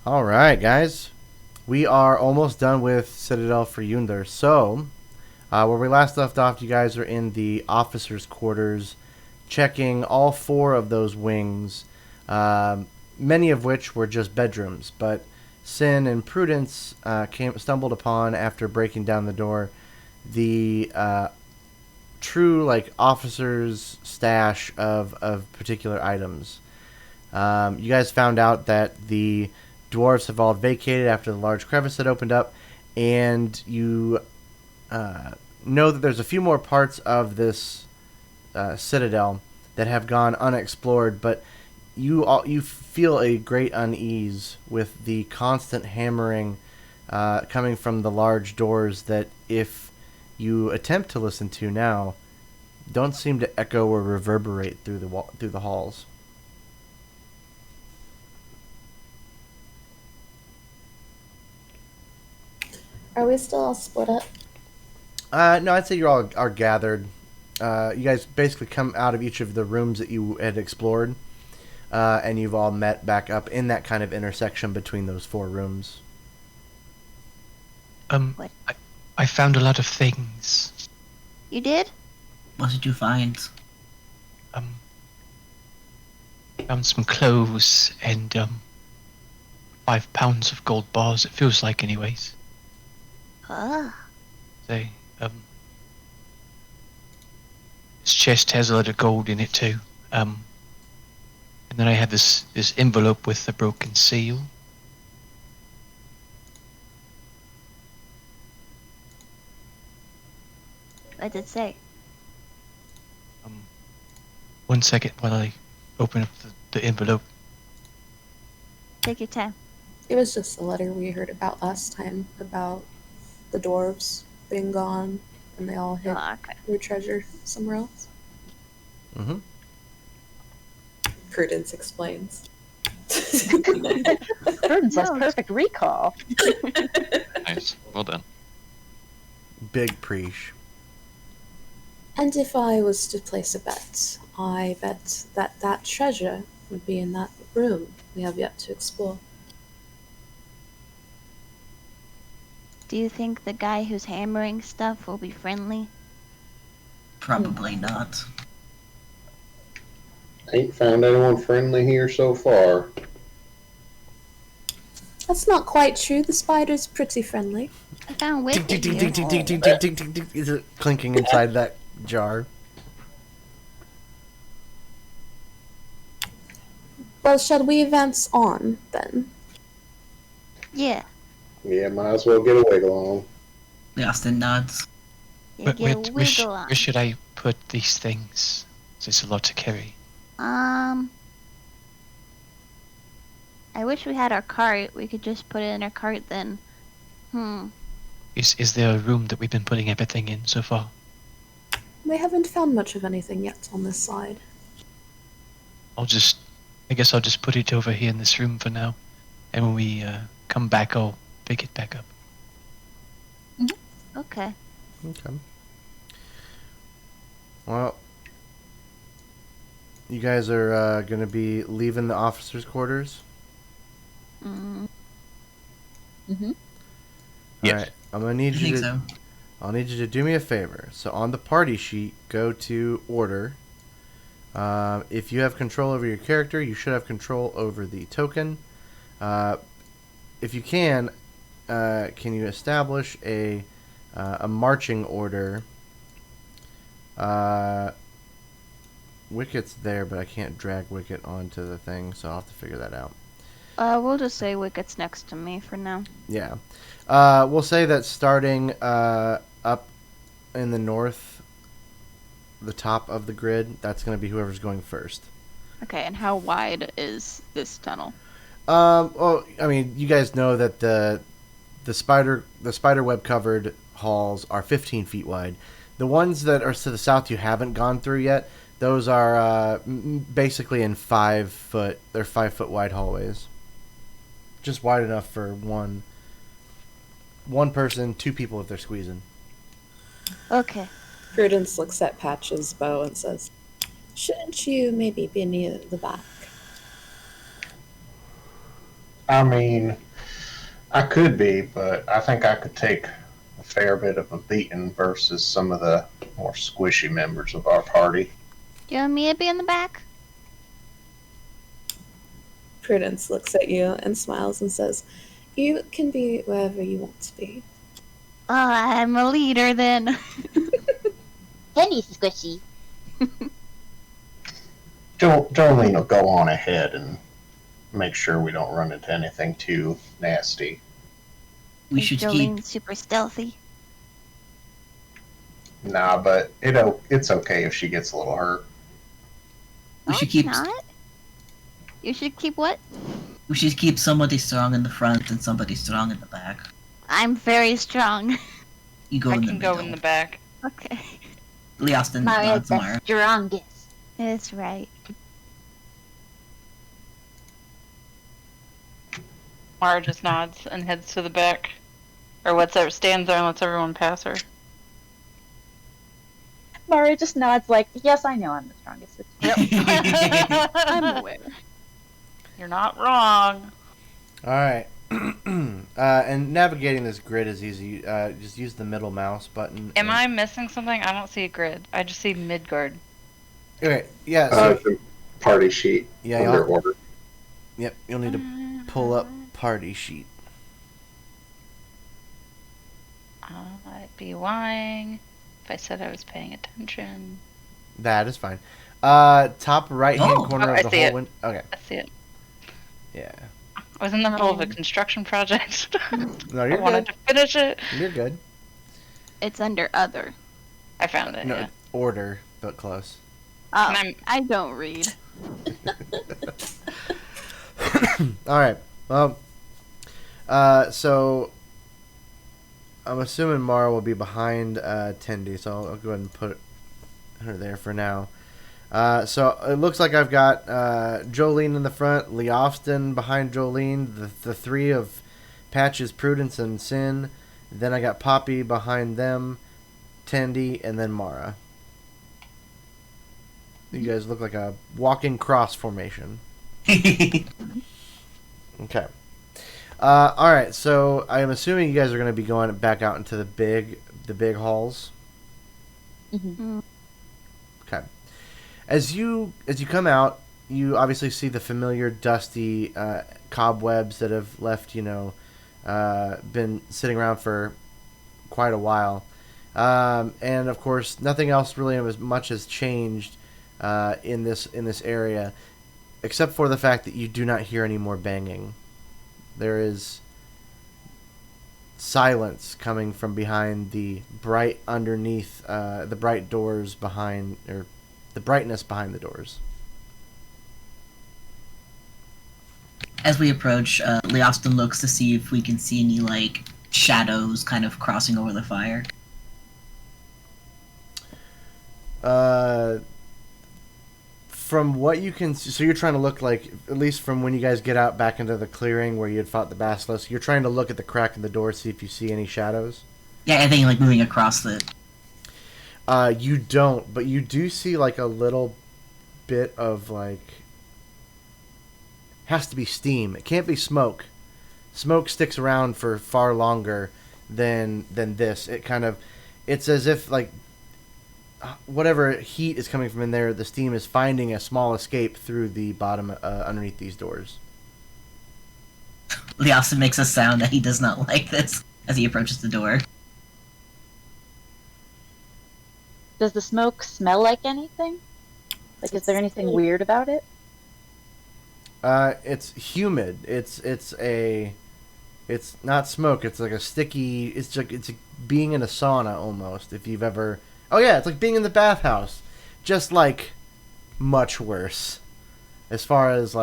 All right, guys. We are almost done with Citadel Friundor. So, where we last left off, you guys are in the officers' quarters, checking all four of those wings, many of which were just bedrooms. But Sin and Prudence stumbled upon, after breaking down the door, the true officers' stash of particular items. You guys found out that the dwarves have all vacated after the large crevice had opened up, and you know that there's a few more parts of this citadel that have gone unexplored, but you feel a great unease with the constant hammering coming from the large doors that, if you attempt to listen to now, don't seem to echo or reverberate through the halls. Are we still all split up? No, I'd say you all are gathered. You guys basically come out of each of the rooms that you had explored, and you've all met back up in that kind of intersection between those four rooms. What? I found a lot of things. You did? What did you find? Found some clothes and 5 pounds of gold bars. It feels like, anyways. Ah. They this chest has a lot of gold in it too. And then I have this envelope with a broken seal. What did it say? 1 second while I open up the envelope. Take your time. It was just a letter we heard about last time about the dwarves being gone and they all hid their treasure somewhere else. Mm-hmm. Prudence explains. Prudence has perfect recall. Nice. Well done. Big preach. And if I was to place a bet, I bet that that treasure would be in that room we have yet to explore. Do you think the guy who's hammering stuff will be friendly? Probably not. Ain't found anyone friendly here so far. That's not quite true. The spider's pretty friendly. I found Ding, Wicked ding, here. ding, ding, ding, ding, ding, ding, ding. Is it clinking inside that jar? Well, shall we advance on, then? Yeah. Yeah, might as well get a wiggle on. The Austin nods. You get a wiggle on. Where should I put these things? It's a lot to carry. I wish we had our cart. We could just put it in our cart then. Is there a room that we've been putting everything in so far? We haven't found much of anything yet on this side. I guess I'll just put it over here in this room for now. And when we come back, I'll pick it back up. Okay. Okay. Well, you guys are going to be leaving the officers' quarters? Mm-hmm. All right. I'm going to need you to... So. I'll need you to do me a favor. So on the party sheet, go to order. If you have control over your character, you should have control over the token. If you can you establish a marching order? Wicket's there, but I can't drag Wicket onto the thing, so I'll have to figure that out. We'll just say Wicket's next to me for now. Yeah. We'll say that starting up in the north, the top of the grid, that's going to be whoever's going first. Okay, and how wide is this tunnel? Well, I mean, you guys know that the spider web covered halls are 15 feet wide. The ones that are to the south you haven't gone through yet, those are basically in 5 foot. They're 5 foot wide hallways, just wide enough for one person, 2 people if they're squeezing. Okay. Prudence looks at Patch's bow and says, "Shouldn't you maybe be near the back?" I mean, I could be, but I think I could take a fair bit of a beating versus some of the more squishy members of our party. Do you want me to be in the back? Prudence looks at you and smiles and says, "You can be wherever you want to be." Oh, I'm a leader then. Penny squishy. Jolene will go on ahead and make sure we don't run into anything too nasty. We Is should Jolene keep. super stealthy? Nah, but it's okay if she gets a little hurt. We No, should it's keep. not. You should keep what? We should keep somebody strong in the front and somebody strong in the back. I'm very strong. You go I in the can middle. go in the back. Okay. Leostin Maria's nods the Mara. strongest. That's right. Mara just nods and heads to the back. Or stands there and lets everyone pass her. Mara just nods like, yes, I know I'm the strongest. Yep. I'm aware. You're not wrong. All right. And navigating this grid is easy. Just use the middle mouse button. Am I missing something? I don't see a grid. I just see Midgard. Okay. Yeah. So The party sheet yeah. under order. Yep. You'll need to pull up party sheet. I'd be lying if I said I was paying attention. That is fine. Top right hand Oh. corner Oh, of I the see whole it. window. Okay. I see it. Yeah. I was in the middle of a construction project. No, I you're wanted good. to finish it. You're good. It's under other. I found it. No, Yeah. order, but close. Oh, And I'm I don't read. All right. Well, so I'm assuming Mara will be behind Tendi, so I'll go ahead and put her there for now. So it looks like I've got Jolene in the front, Leofston behind Jolene, the three of Patches, Prudence, and Sin. Then I got Poppy behind them, Tendi, and then Mara. You guys look like a walking cross formation. Okay. All right. So I am assuming you guys are going to be going back out into the big halls. Mm-hmm. Okay. As you come out, you obviously see the familiar dusty cobwebs that have left, been sitting around for quite a while, and of course, nothing else really as much has changed in this area, except for the fact that you do not hear any more banging. There is silence coming from behind the bright underneath the bright doors behind, or the brightness behind the doors. As we approach, Leostin looks to see if we can see any, shadows kind of crossing over the fire. From what you can see, so you're trying to look like, at least from when you guys get out back into the clearing where you had fought the basilisk, you're trying to look at the crack in the door, see if you see any shadows. Yeah, I think, moving across the... You don't, but you do see, a little bit of, has to be steam. It can't be smoke. Smoke sticks around for far longer than this. It's as if, whatever heat is coming from in there, the steam is finding a small escape through the bottom underneath these doors. Leostin makes a sound that he does not like this as he approaches the door. Does the smoke smell like anything? Is there anything weird about it? It's humid. It's not smoke. It's like a sticky. It's being in a sauna almost. If you've ever, oh yeah, it's like being in the bathhouse, just much worse. As far as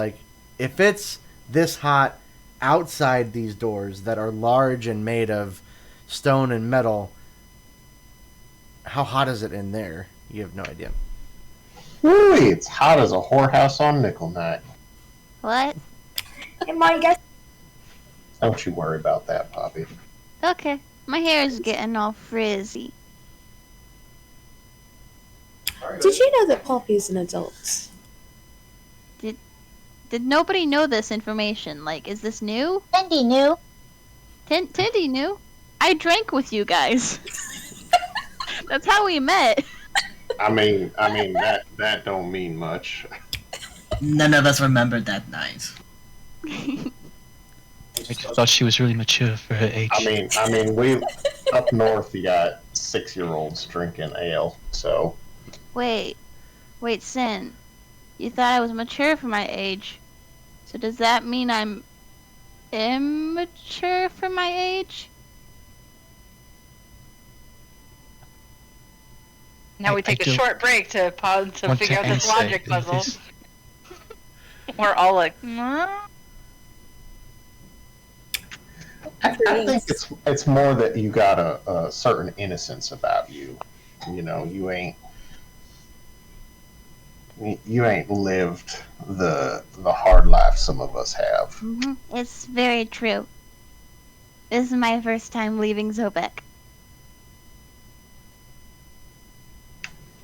if it's this hot outside these doors that are large and made of stone and metal, how hot is it in there? You have no idea. Woo, it's hot as a whorehouse on nickel night. What? Hey, Ma, you guys. Don't you worry about that, Poppy. Okay. My hair is getting all frizzy. Did you know that Poppy's an adult? did nobody know this information? Like, is this new? Cindy knew. Tindy knew. I drank with you guys. That's how we met. I mean that don't mean much. None of us remembered that night. I just thought she was really mature for her age. I mean, we up north. You got 6-year-olds drinking ale, so Wait, Sin. You thought I was mature for my age. So does that mean I'm immature for my age? Now we I take a don't short break to pause to want figure to out this answer logic puzzle. this. We're all like, "Huh?" I think it's more that you got a certain innocence about you. You know, you ain't lived the hard life some of us have. It's very true. This is my first time leaving Zobek.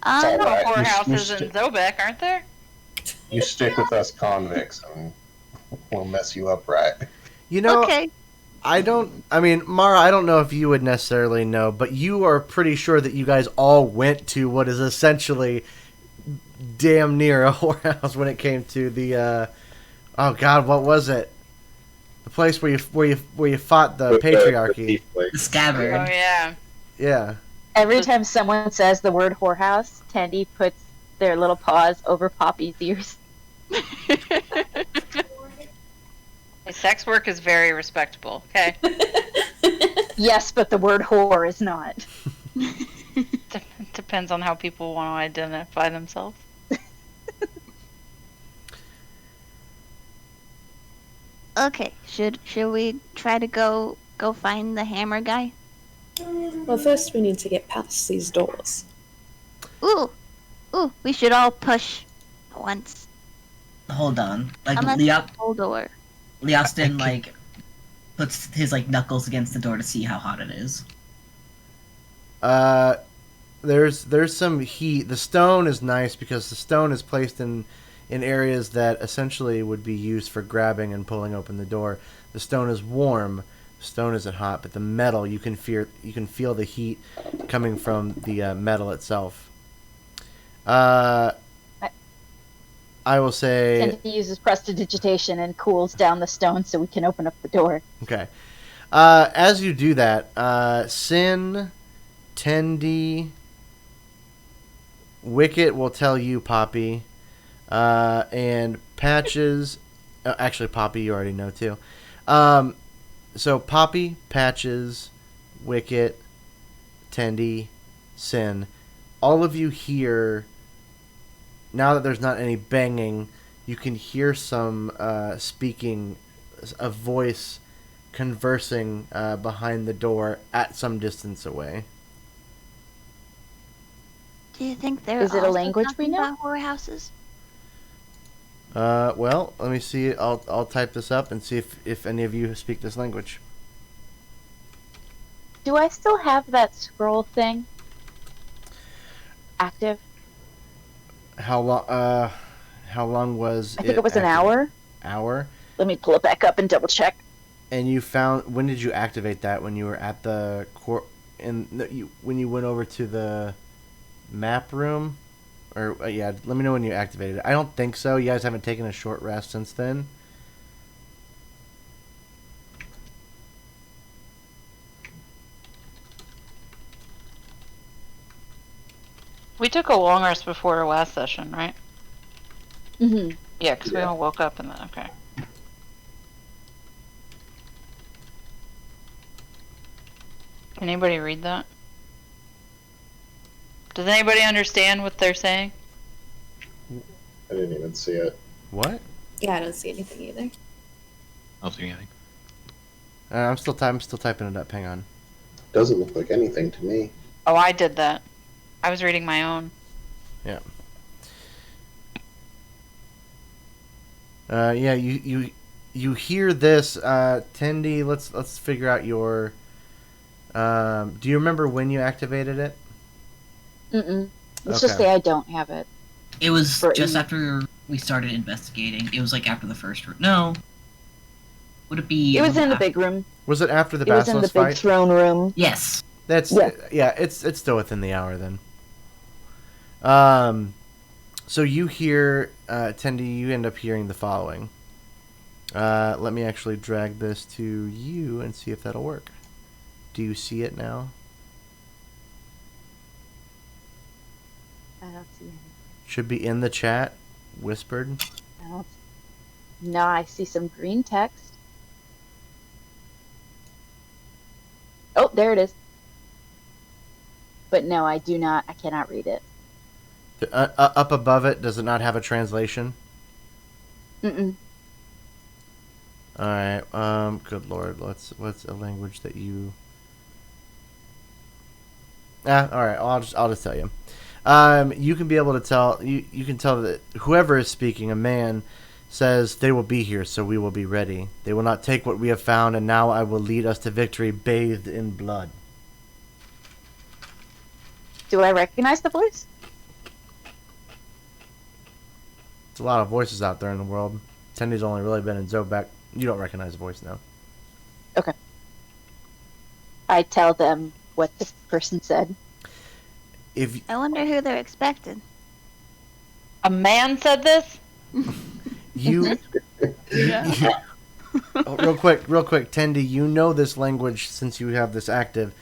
all No right. whorehouses in Zobek, aren't there? You stick with us convicts, and we'll mess you up right. You know, Okay. I mean, Mara, I don't know if you would necessarily know, but you are pretty sure that you guys all went to what is essentially damn near a whorehouse when it came to the, oh God, what was it? The place where you fought the With patriarchy. The scabbard. Oh yeah. Yeah. Every time someone says the word whorehouse, Tandy puts their little paws over Poppy's ears. Sex work is very respectable. Okay. Yes, but the word whore is not. Depends on how people want to identify themselves. Okay. Should we try to go find the hammer guy? Well, first we need to get past these doors. Ooh, we should all push once. Hold on. Like Unless the whole door. Leostin like puts his like knuckles against the door to see how hot it is. There's some heat. The stone is nice because the stone is placed in areas that essentially would be used for grabbing and pulling open the door. The stone is warm. The stone isn't hot, but the metal you can feel the heat coming from the metal itself. I will say. Tandy uses prestidigitation and cools down the stone so we can open up the door. Okay. As you do that, Sin, Tendi, Wicket will tell you, Poppy, and Patches. Actually, Poppy, you already know too. So Poppy, Patches, Wicket, Tendi, Sin, all of you hear. Now that there's not any banging, you can hear some speaking, a voice conversing behind the door at some distance away. Do you think there Is it a language we know? about whorehouses? Well, let me see. I'll type this up and see if any of you speak this language. Do I still have that scroll thing active? How long was I think it was an hour. Hour? Let me pull it back up and double check. And you found, when did you activate that? When you were at the court, when you went over to the map room, or yeah, let me know when you activated it. I don't think so. You guys haven't taken a short rest since then. We took a long rest before our last session, right? Mm-hmm. Yeah, because we all woke up and then okay. Can anybody read that? Does anybody understand what they're saying? I didn't even see it. What? Yeah, I don't see anything either. I don't see anything. I'm still typing it up. Hang on. Doesn't look like anything to me. Oh, I did that. I was reading my own. Yeah. Yeah. You hear this, Tendi? Let's figure out your. Do you remember when you activated it? Mm-mm. Let's Okay. just say I don't have it. It was For just E. after we started investigating. It was like after the first room. No. Would it be? It was in the after- big room. Was it after the It was in the basilisk big fight? throne room. Yes. That's Yeah. yeah. It's still within the hour then. So you hear, Tendi, you end up hearing the following. Let me actually drag this to you and see if that'll work. Do you see it now? I don't see anything. Should be in the chat, whispered. I don't. No, I see some green text. Oh, there it is. But no, I do not. I cannot read it. Up above it, does it not have a translation? Mm-mm. All right. Good lord. What's a language that you? All right. I'll just tell you. You can be able to tell. You can tell that whoever is speaking, a man, says they will be here, so we will be ready. They will not take what we have found, and now I will lead us to victory, bathed in blood. Do I recognize the voice? There's a lot of voices out there in the world. Tendy's only really been in Zobek. You don't recognize the voice now. Okay. I tell them what the person said. If I wonder who they're expecting. A man said this? you, Oh, real quick, Tendy, you know this language since you have this active,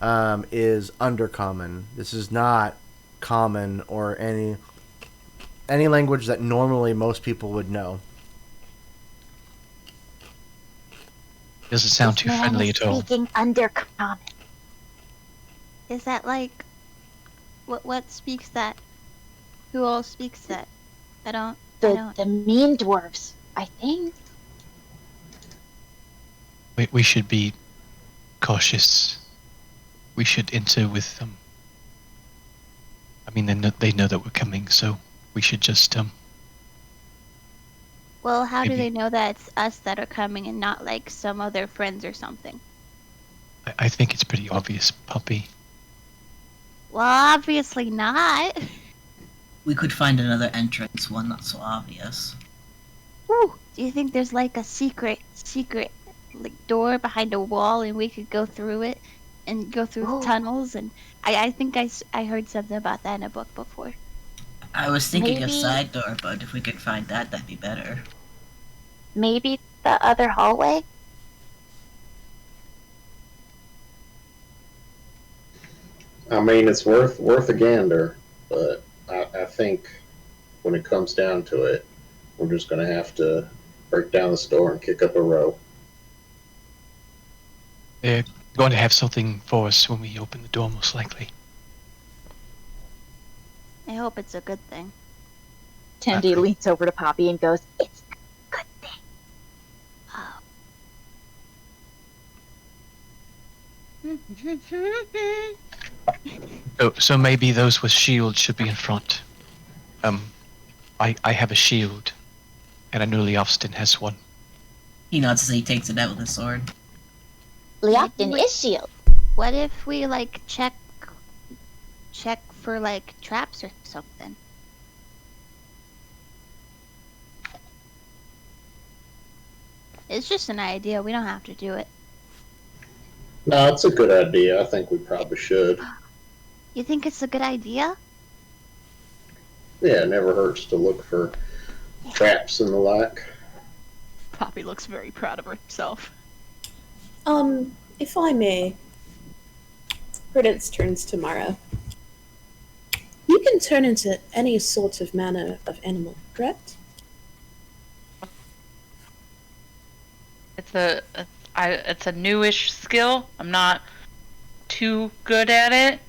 is undercommon. This is not common or any language that normally most people would know. Doesn't sound too Man friendly is at all. Speaking undercommon. Is that like what speaks that? Who all speaks that? I don't. The mean dwarves, I think. We should be cautious. We should enter with them. I mean, they know that we're coming, so we should just Well, how do Maybe. they know that it's us that are coming and not like some other friends or something? I think it's pretty obvious, puppy. Well, obviously not. We could find another entrance, one not so obvious. Woo. Do you think there's like a secret like door behind a wall and we could go through it and go through Ooh. tunnels? And I think I heard something about that in a book before. I was thinking a Maybe- side door, but if we could find that, that'd be better. Maybe the other hallway? I mean, it's worth a gander, but I think when it comes down to it, we're just going to have to break down this door and kick up a row. They're going to have something for us when we open the door, most likely. I hope it's a good thing. Tendi leans over to Poppy and goes, It's a good thing. Oh. So maybe those with shields should be in front. I have a shield, and I know Leofston has one. He nods as he takes it out with his sword. Leopton Wait. is shield. What if we like check for like traps or something? It's just an idea. We don't have to do it. No, it's a good idea. I think we probably should. You think it's a good idea? Yeah, it never hurts to look for traps and the like. Poppy looks very proud of herself. If I may, Prudence turns to Mara. You can turn into any sort of manner of animal, correct? It's a newish skill. I'm not too good at it.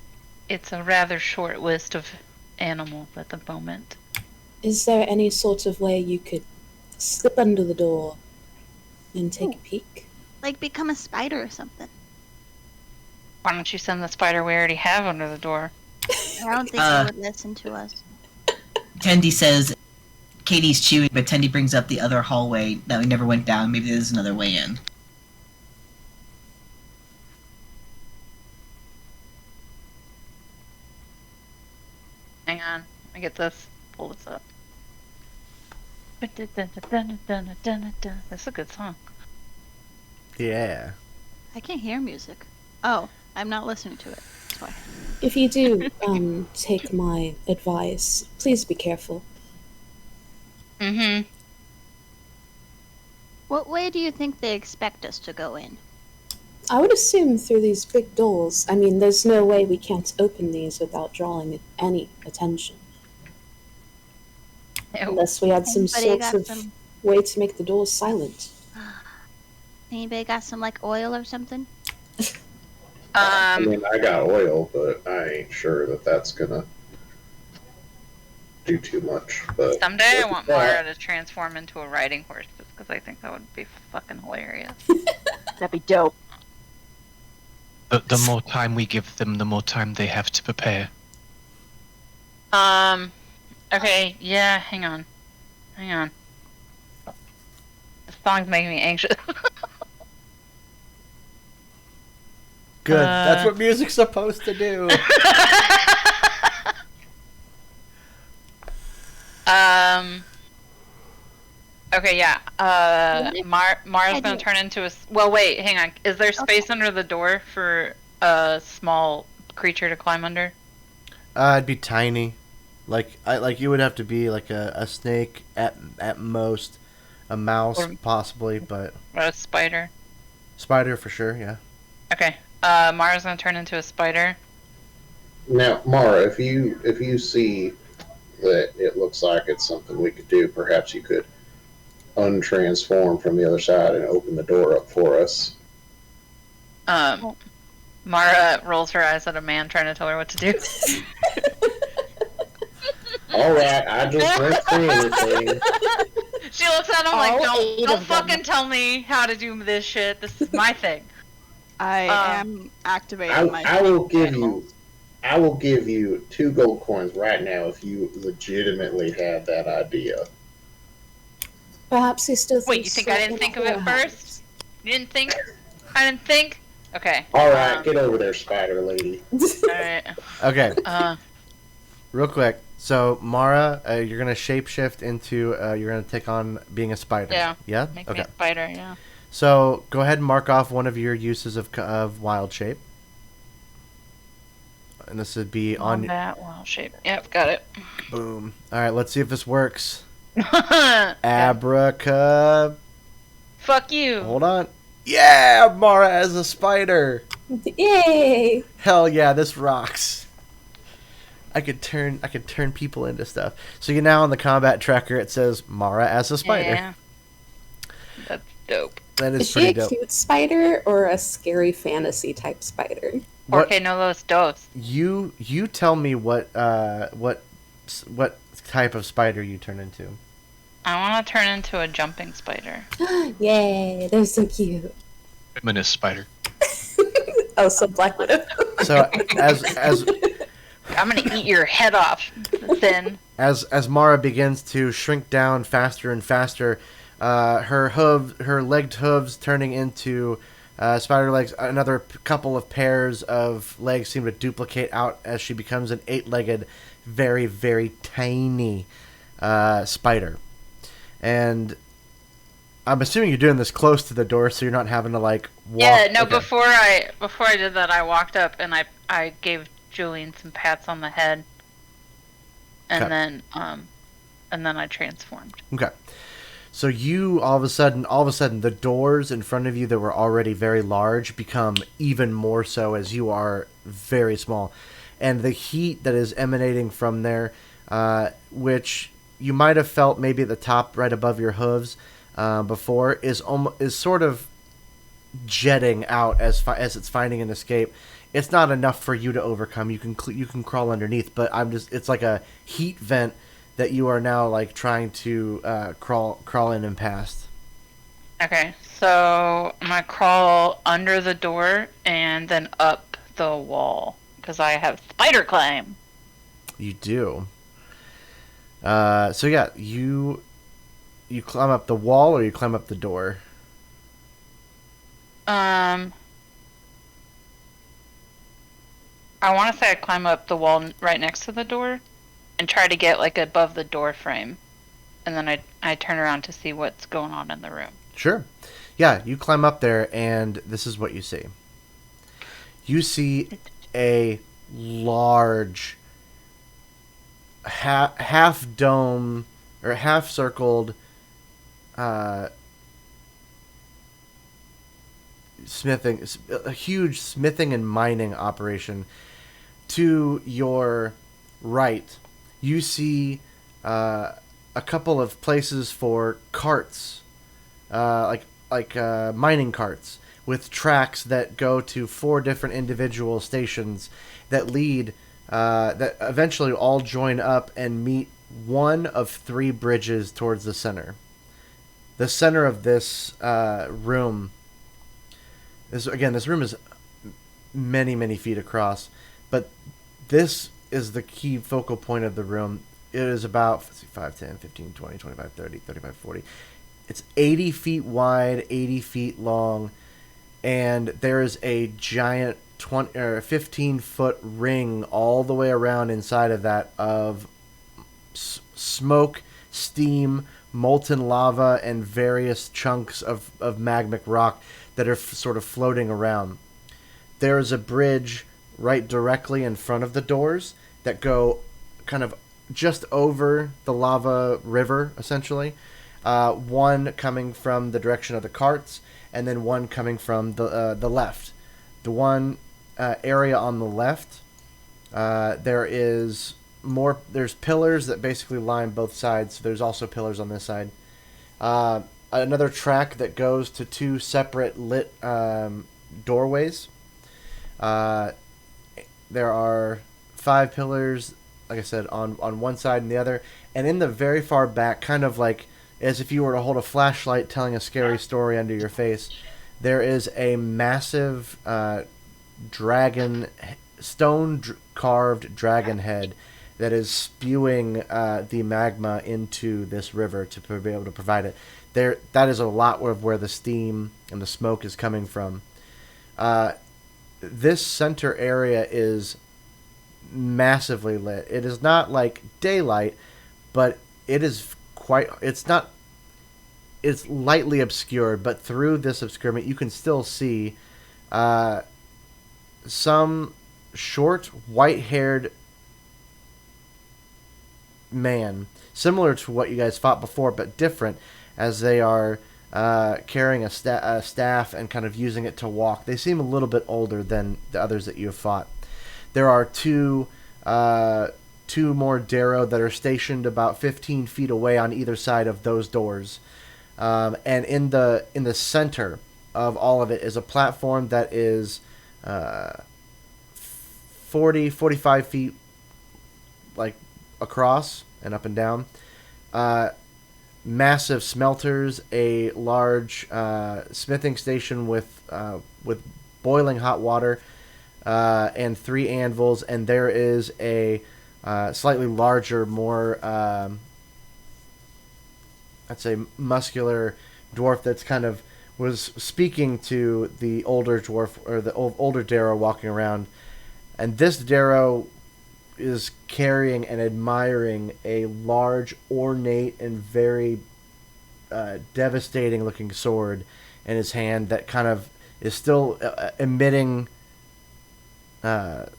It's a rather short list of animals at the moment. Is there any sort of way you could slip under the door and take a peek? Like become a spider or something? Why don't you send the spider we already have under the door? I don't think they would listen to us. Tendi says, Katie's chewing, but Tendi brings up the other hallway that we never went down. Maybe there's another way in. Hang on. I get this. Pull this up. That's a good song. Yeah. I can't hear music. Oh, I'm not listening to it. That's why. If you do take my advice, please be careful. Mm-hmm. What way do you think they expect us to go in? I would assume through these big doors. I mean, there's no way we can't open these without drawing any attention. Unless we had some Anybody sorts got of some? way to make the doors silent. Anybody got some like oil or something? I mean, I got oil, but I ain't sure that that's gonna do too much. But Someday I want Mara to transform into a riding horse, just because I think that would be fucking hilarious. That'd be dope. The more time we give them, the more time they have to prepare. Okay, yeah, hang on. This song's making me anxious. Good. That's what music's supposed to do. Okay, yeah. Mara's gonna turn into a. Well, wait, hang on. Is there space under the door for a small creature to climb under? It'd be tiny. Like you would have to be like a snake at most, a mouse possibly, but Or a spider? spider for sure. Yeah. Okay. Mara's gonna turn into a spider. now, Mara, if you see that it looks like it's something we could do, perhaps you could untransform from the other side and open the door up for us. Mara rolls her eyes at a man trying to tell her what to do. All right, I just didn't say anything. She looks at him like, All 8 don't of them. fucking tell me how to do this shit. This is my thing. I am activating my. I will give you 2 gold coins right now if you legitimately had that idea. Perhaps he still thinks. Wait, you think I didn't think of it first? You didn't think? I didn't think? Okay. All right, get over there, spider lady. Alright. Okay. Real quick. So Mara, you're gonna shapeshift into. You're gonna take on being a spider. Yeah. Yeah. Make Okay. me a spider, yeah. So go ahead and mark off one of your uses of wild shape. And this would be on that wild shape. Yep, got it. Boom. All right, let's see if this works. Yeah. Abraca. Fuck you. Hold on. Yeah, Mara as a spider. Yay! Hell yeah, this rocks. I could turn people into stuff. So you now on the combat tracker it says Mara as a spider. Yeah. That's dope. That is Is she pretty a dope. cute spider or a scary fantasy type spider? What- Porque no los dos. You tell me what type of spider you turn into. I want to turn into a jumping spider. Yay, they're so cute. Feminist spider. Oh, so Black Widow. So as I'm gonna eat your head off, Finn. as Mara begins to shrink down faster and faster, her legged hooves turning into spider legs. Another couple of pairs of legs seem to duplicate out as she becomes an 8-legged, very very tiny spider. And I'm assuming you're doing this close to the door, so you're not having to like walk. Yeah, no. Okay. Before I did that, I walked up and I gave Julian some pats on the head, and Okay. then I transformed. Okay. So you all of a sudden, the doors in front of you that were already very large become even more so as you are very small, and the heat that is emanating from there, which you might have felt maybe at the top right above your hooves before, is sort of jetting out as it's finding an escape. It's not enough for you to overcome. You can crawl underneath, but it's like a heat vent that you are now like trying to crawl in and past. Okay, so I'm gonna crawl under the door and then up the wall because I have spider climb. You do. So yeah, you climb up the wall or you climb up the door. I want to say I climb up the wall right next to the door and try to get like above the door frame. and then I turn around to see what's going on in the room. Sure. Yeah, you climb up there, and this is what you see. You see a large half dome or half circled a huge smithing and mining operation. To your right, you see a couple of places for carts, like mining carts with tracks that go to 4 different individual stations that lead that eventually all join up and meet one of 3 bridges towards the center. The center of this room is, again, this room is many feet across, but this is the key focal point of the room. It is about 5, 10, 15, 20, 25, 30, 35, 40. It's 80 feet wide, 80 feet long, and there is a giant 20 or 15-foot ring all the way around inside of that of smoke, steam, molten lava, and various chunks of magmatic rock that are sort of floating around. There is a bridge right directly in front of the doors that go kind of just over the lava river, essentially. One coming from the direction of the carts, and then one coming from the left. The one area on the left, there's pillars that basically line both sides. There's also pillars on this side. Another track that goes to 2 separate lit doorways. There are 5 pillars, like I said, on one side and the other. And in the very far back, kind of like as if you were to hold a flashlight telling a scary story under your face, there is a massive carved dragon head that is spewing the magma into this river to be able to provide it. That is a lot of where the steam and the smoke is coming from. This center area is massively lit. It is not like daylight, but it is it's lightly obscured, but through this obscurement you can still see some short, white-haired man, similar to what you guys fought before, but different, as they are carrying a staff and kind of using it to walk. They seem a little bit older than the others that you have fought. There are two more Darrow that are stationed about 15 feet away on either side of those doors. And in the center of all of it is a platform that is 45 feet like across and up and down. Massive smelters, a large smithing station with boiling hot water, and 3 anvils, and there is a slightly larger, more I'd say muscular dwarf that's kind of was speaking to the older dwarf or the older Darrow walking around, and this Darrow is carrying and admiring a large, ornate, and very devastating looking sword in his hand that kind of is still emitting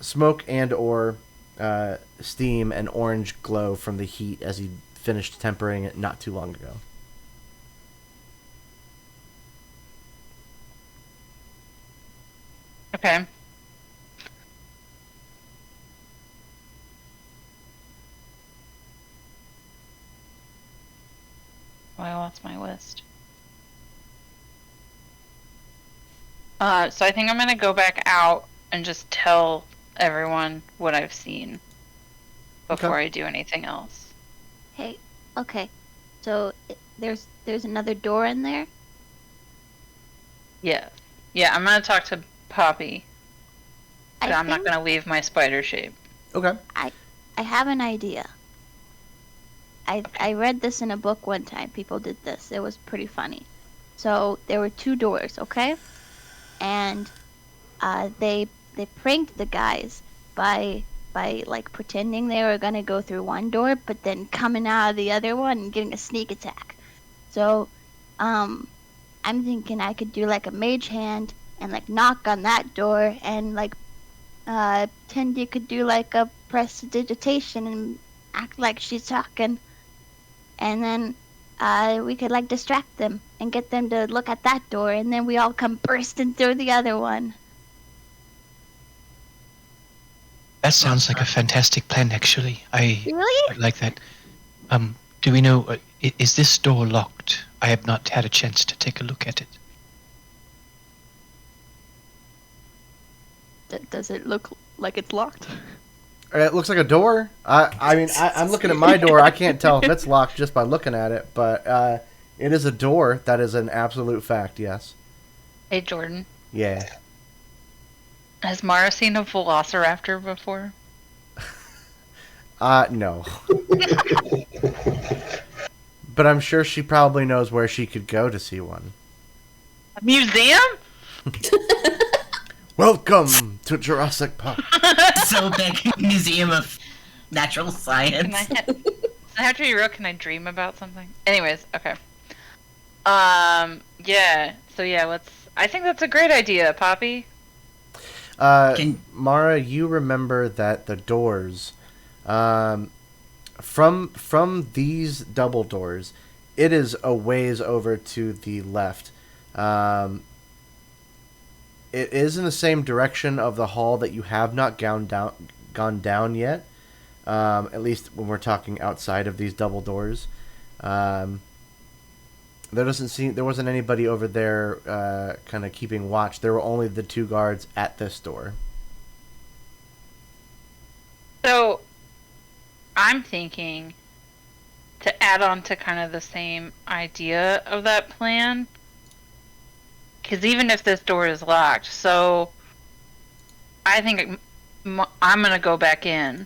smoke and or steam and orange glow from the heat as he finished tempering it not too long ago. Okay. Oh, I lost my list. So I think I'm gonna go back out and just tell everyone what I've seen before I do anything else. Hey, okay. So there's another door in there? Yeah. Yeah, I'm gonna talk to Poppy. But I'm not gonna leave my spider shape. Okay. I have an idea. I read this in a book one time. People did this. It was pretty funny. So there were 2 doors, okay? And they pranked the guys by by like pretending they were gonna go through one door, but then coming out of the other one and getting a sneak attack. So, I'm thinking I could do like a mage hand and like knock on that door and like Tendi could do like a prestidigitation and act like she's talking, and then we could like distract them and get them to look at that door, and then we all come bursting through the other one. That sounds like a fantastic plan, actually. I Really? like that. Do we know, is this door locked? I have not had a chance to take a look at it. Does it look like it's locked? It looks like a door. I'm looking at my door. I can't tell if it's locked just by looking at it, but it is a door. That is an absolute fact, yes. Hey, Jordan. Yeah. Has Mara seen a velociraptor before? No. But I'm sure she probably knows where she could go to see one. A museum? Welcome to Jurassic Park. So big Museum of Natural Science. I have to be real. Can I dream about something? Anyways, okay. Yeah. So yeah, I think that's a great idea, Poppy. Mara, you remember that the doors, from these double doors, it is a ways over to the left. It is in the same direction of the hall that you have not gone down yet. At least when we're talking outside of these double doors. There wasn't anybody over there kind of keeping watch. There were only the 2 guards at this door. So, I'm thinking to add on to kind of the same idea of that plan. Because even if this door is locked, so I think I'm going to go back in,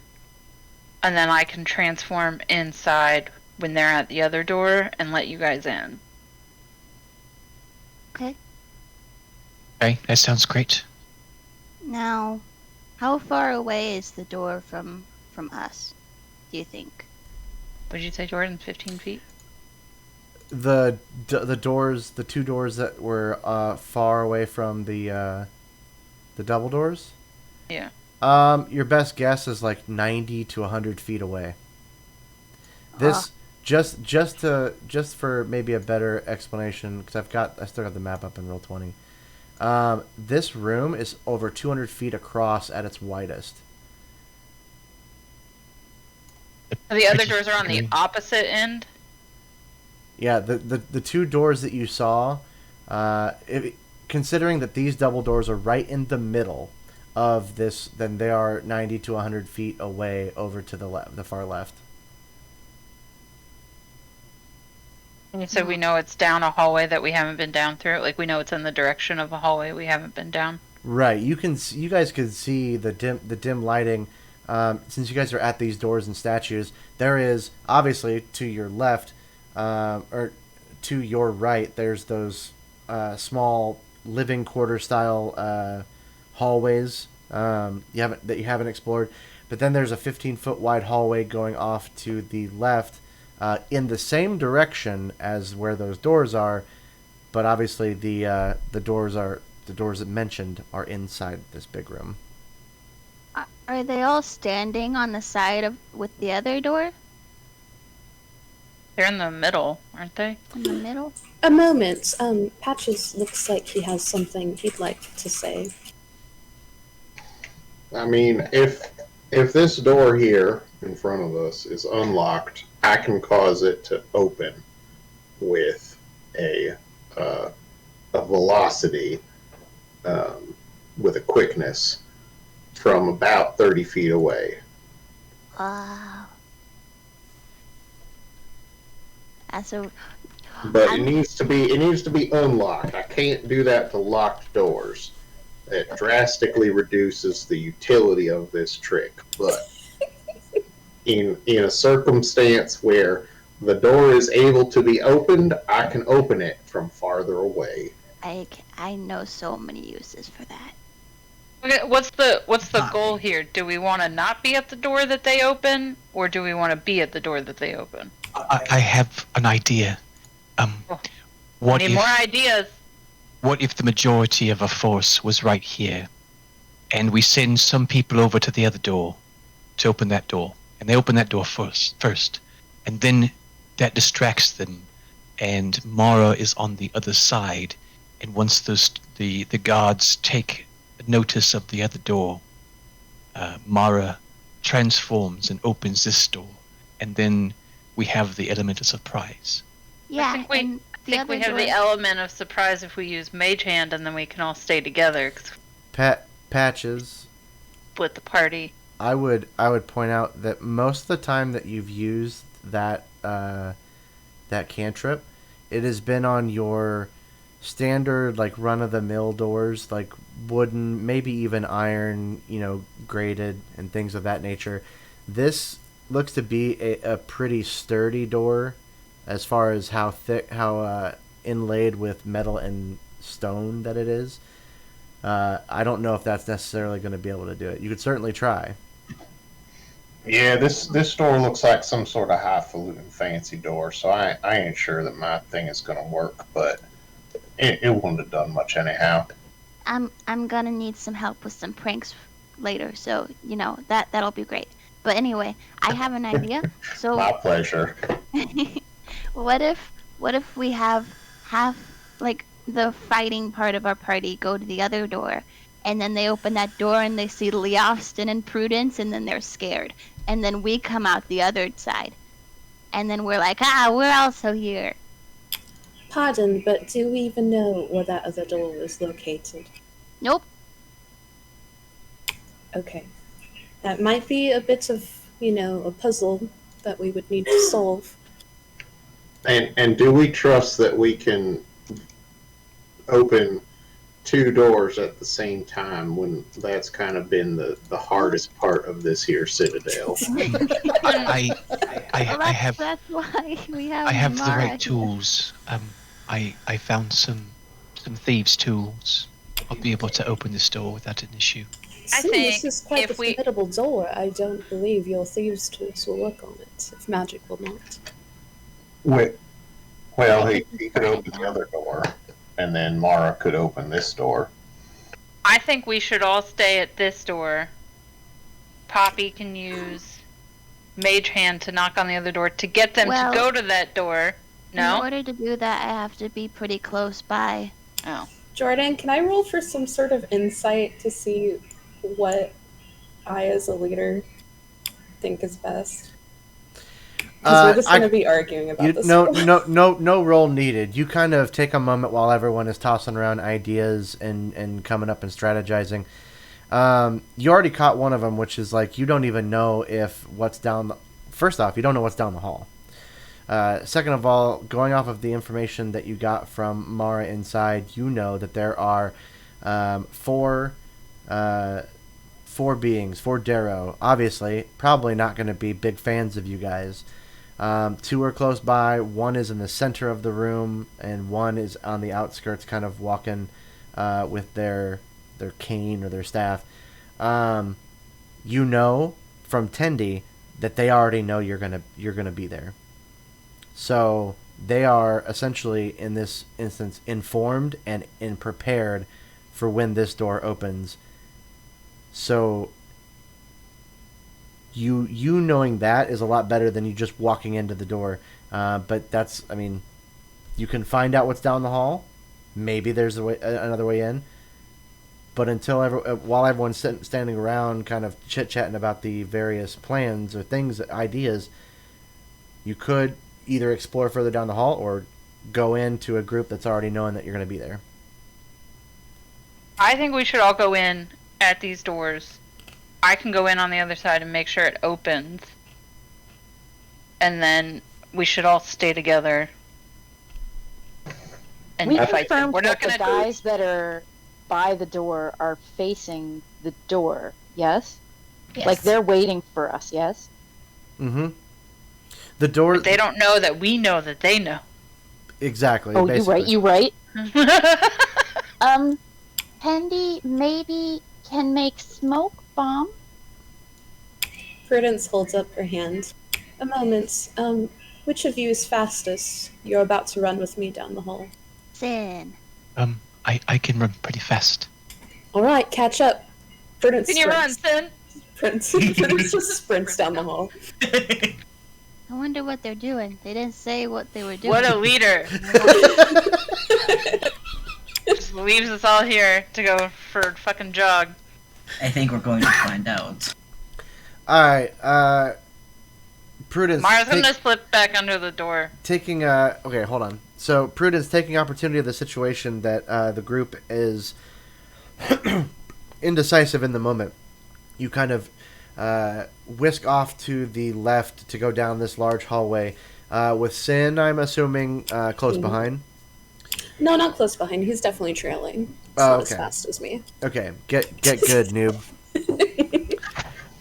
and then I can transform inside when they're at the other door and let you guys in. Okay. Okay, that sounds great. Now, how far away is the door from us, do you think? Would you say, Jordan, 15 feet? The doors, the 2 doors that were far away from the double doors? Yeah. Your best guess is like 90 to 100 feet away. This just for maybe a better explanation, because I still got the map up in Roll20. This room is over 200 feet across at its widest. The other doors are on the opposite end? Yeah, the 2 doors that you saw, considering that these double doors are right in the middle of this, then they are 90 to 100 feet away over to the far left. And so we know it's down a hallway that we haven't been down through? Like, we know it's in the direction of a hallway we haven't been down? Right. You guys can see the dim lighting. Since you guys are at these doors and statues, there is, obviously, to your left, or to your right, there's those small living quarter style hallways that you haven't explored. But then there's a 15-foot wide hallway going off to the left, in the same direction as where those doors are, but obviously the doors that mentioned are inside this big room. Are they all standing on the side with the other door? They're in the middle, aren't they? In the middle? A moment. Patches looks like he has something he'd like to say. I mean, if this door here in front of us is unlocked, I can cause it to open with a velocity, with a quickness from about 30 feet away. But it needs to be unlocked. I can't do that to locked doors. It drastically reduces the utility of this trick. But in a circumstance where the door is able to be opened, I can open it from farther away. I know so many uses for that. Okay, what's the goal here? Do we want to not be at the door that they open, or do we want to be at the door that they open? I have an idea. Oh, What need if more ideas? what if the majority of our force was right here, and we send some people over to the other door to open that door, and they open that door first, and then that distracts them, and Mara is on the other side, and once the guards take notice of the other door, Mara transforms and opens this door, and then we have the element of surprise. Yeah, I think we, and I the think other we have door. the element of surprise if we use Mage Hand, and then we can all stay together. 'Cause Patches. split the party. I would point out that most of the time that you've used that that cantrip, it has been on your standard like run of the mill doors, like wooden, maybe even iron, grated and things of that nature. This looks to be a pretty sturdy door, as far as how thick, how inlaid with metal and stone that it is. I don't know if that's necessarily going to be able to do it. You could certainly try. Yeah, this door looks like some sort of highfalutin fancy door, so I ain't sure that my thing is going to work, but it wouldn't have done much anyhow. I'm gonna need some help with some pranks later, so that'll be great. But anyway, I have an idea. So My pleasure. what if we have like the fighting part of our party go to the other door, and then they open that door and they see Leofston and Prudence, and then they're scared, and then we come out the other side, and then we're like, we're also here. Pardon, but do we even know where that other door is located? Nope. Okay. That might be a bit of, a puzzle that we would need to solve. And do we trust that we can open two doors at the same time when that's kind of been the hardest part of this here Citadel? I have That's why we have. I have the Mara right here. tools. I found some thieves' tools. I'll be able to open this door without an issue. I Seeing think this is quite if a formidable door, I don't believe your thieves' tools will work on it, if magic will not. Well, he could open the other door, and then Mara could open this door. I think we should all stay at this door. Poppy can use Mage Hand to knock on the other door to get them Well, to go to that door. In No? order to do that, I have to be pretty close by. Oh. Jordan, can I roll for some sort of insight to see what I, as a leader, think is best? Because we're just going to be arguing about this. No roll needed. You kind of take a moment while everyone is tossing around ideas and coming up and strategizing. You already caught one of them, which is like you don't even know if what's down. First off, you don't know what's down the hall. Second of all, going off of the information that you got from Mara inside, you know that there are four beings, four Darrow. Obviously, probably not going to be big fans of you guys. Two are close by. One is in the center of the room, and one is on the outskirts, kind of walking with their cane or their staff. You know from Tendy that they already know you're gonna be there. So they are essentially, in this instance, informed and prepared for when this door opens. So you knowing that is a lot better than you just walking into the door. But that's, you can find out what's down the hall. Maybe there's another way in. But while everyone's standing around kind of chit-chatting about the various plans or things, ideas, you could either explore further down the hall or go into a group that's already knowing that you're going to be there. I think we should all go in at these doors. I can go in on the other side and make sure it opens. And then we should all stay together and We fight them. confirmed We're not that the going to guys that are by the door are facing the door, yes? Yes. Like they're waiting for us, yes? Mm-hmm. The door... They don't know that we know that they know. Exactly. Oh, basically. you right. Pendy, maybe can make smoke bomb. Prudence holds up her hand. A moment. Which of you is fastest? You're about to run with me down the hall. Sin. I can run pretty fast. All right, catch up. Prudence Can you run, sprints. Sin? Prudence just sprints down the hall. I wonder what they're doing. They didn't say what they were doing. What a leader. Just leaves us all here to go for a fucking jog. I think we're going to find out. Alright, Prudence. Mara's gonna slip back under the door. Okay, hold on. So, Prudence, taking opportunity of the situation that the group is indecisive in the moment, you kind of whisk off to the left to go down this large hallway. With Sin, I'm assuming, close behind. No, not close behind. He's definitely trailing. He's not as fast as me. Okay, get good, noob.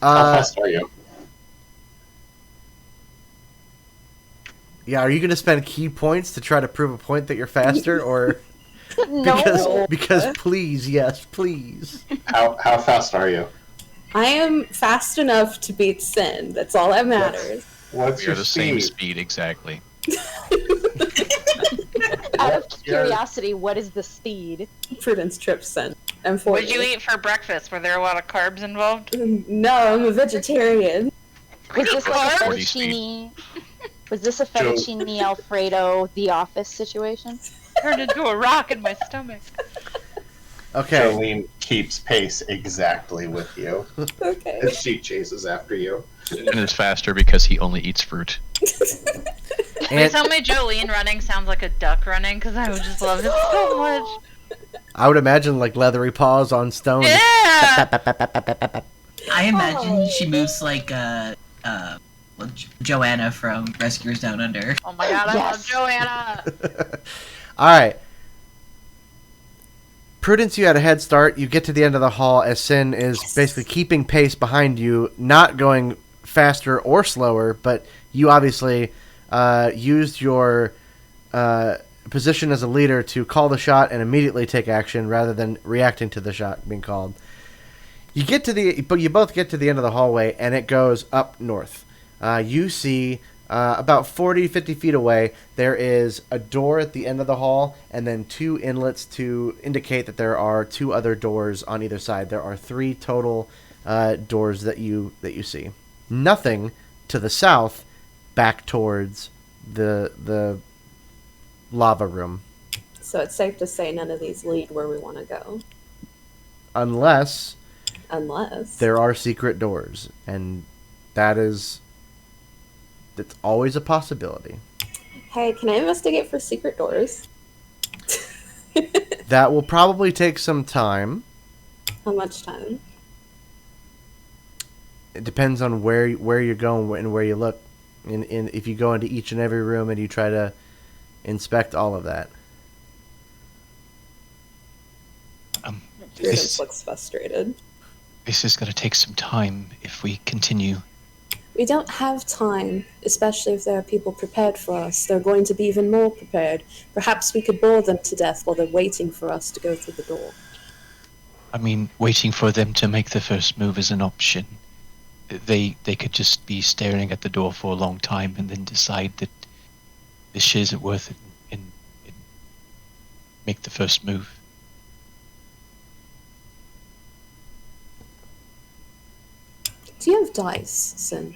How fast are you? Yeah, are you going to spend key points to try to prove a point that you're faster, or No. because please, yes, please. How fast are you? I am fast enough to beat Sin. That's all that matters. What's We your are the same speed? speed exactly. Out of curiosity, what is the speed? Prudence trips Sin. I'm What'd you eat for breakfast? Were there a lot of carbs involved? No, I'm a vegetarian. Was this like a 40 speed. fettuccine? Was this a fettuccine Alfredo The Office situation? Turned into a rock in my stomach. Okay. Jolene keeps pace exactly with you. Okay. And she chases after you. And is faster because he only eats fruit. Please tell me Jolene running sounds like a duck running, because I would just love it so much. I would imagine like leathery paws on stone. Yeah! I imagine she moves like Joanna from Rescuers Down Under. Oh my god, I Yes. love Joanna! Alright. Prudence, you had a head start. You get to the end of the hall as Sin is basically keeping pace behind you, not going faster or slower, but you obviously used your position as a leader to call the shot and immediately take action rather than reacting to the shot being called. You both get to the end of the hallway, and it goes up north. You see about 40, 50 feet away, there is a door at the end of the hall, and then two inlets to indicate that there are two other doors on either side. There are 3 total doors that you see. Nothing to the south, back towards the lava room, So it's safe to say none of these lead where we want to go. unless Unless. there are secret doors, and that's always a possibility. Hey, can I investigate for secret doors? That will probably take some time. How much time? It depends on where you're going and where you look. In if you go into each and every room and you try to inspect all of that. Prudence This, looks frustrated. this is going to take some time if we continue. We don't have time, especially if there are people prepared for us. They're going to be even more prepared. Perhaps we could bore them to death while they're waiting for us to go through the door. I mean, waiting for them to make the first move is an option. They could just be staring at the door for a long time and then decide that this shit isn't worth it and make the first move. Do you have dice, Sin?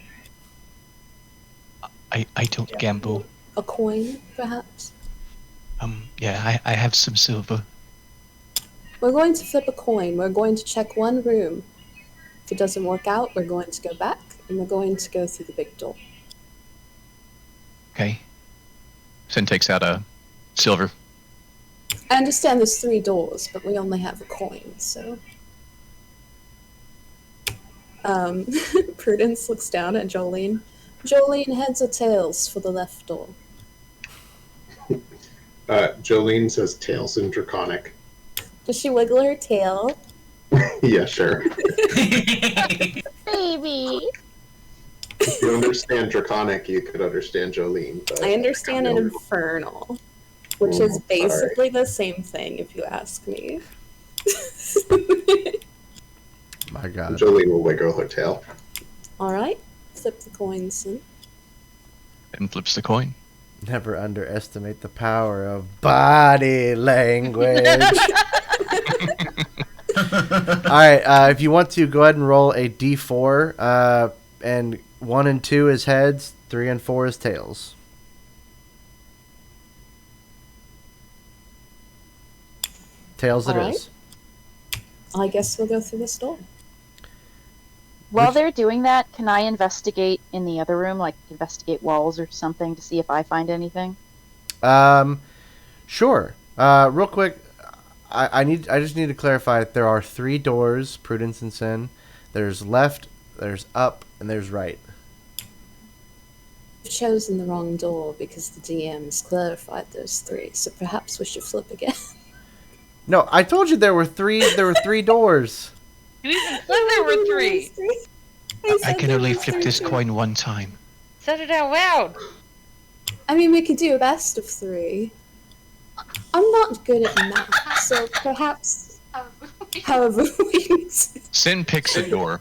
I don't gamble. A coin, perhaps? Yeah, I have some silver. We're going to flip a coin. We're going to check one room. If it doesn't work out, we're going to go back, and we're going to go through the big door. Okay. Sin takes out a silver. I understand there's 3 doors, but we only have a coin, so... Prudence looks down at Jolene. Jolene, heads or tails for the left door? Jolene says tails in Draconic. Does she wiggle her tail? Yeah, sure. Baby. If you understand Draconic, you could understand Jolene. But I understand an infernal, which is basically the same thing, if you ask me. My God. Jolene will go hotel. All right. Flip the coins then. And flips the coin. Never underestimate the power of body language. All right, if you want to, go ahead and roll a d4. And 1 and 2 is heads, 3 and 4 is tails. Tails it All right. is. I guess we'll go through this door. While they're doing that, can I investigate in the other room, like investigate walls or something to see if I find anything? Sure. Real quick, I just need to clarify. There are 3 doors, Prudence and Sin. There's left, there's up, and there's right. We've chosen the wrong door because the DM's clarified those 3, so perhaps we should flip again. No, I told you there were 3. There were 3 doors. You even said there were 3. I can only flip this coin one time. Said it out loud. I mean, we could do a best of 3. I'm not good at math, so perhaps however we Sin picks a door.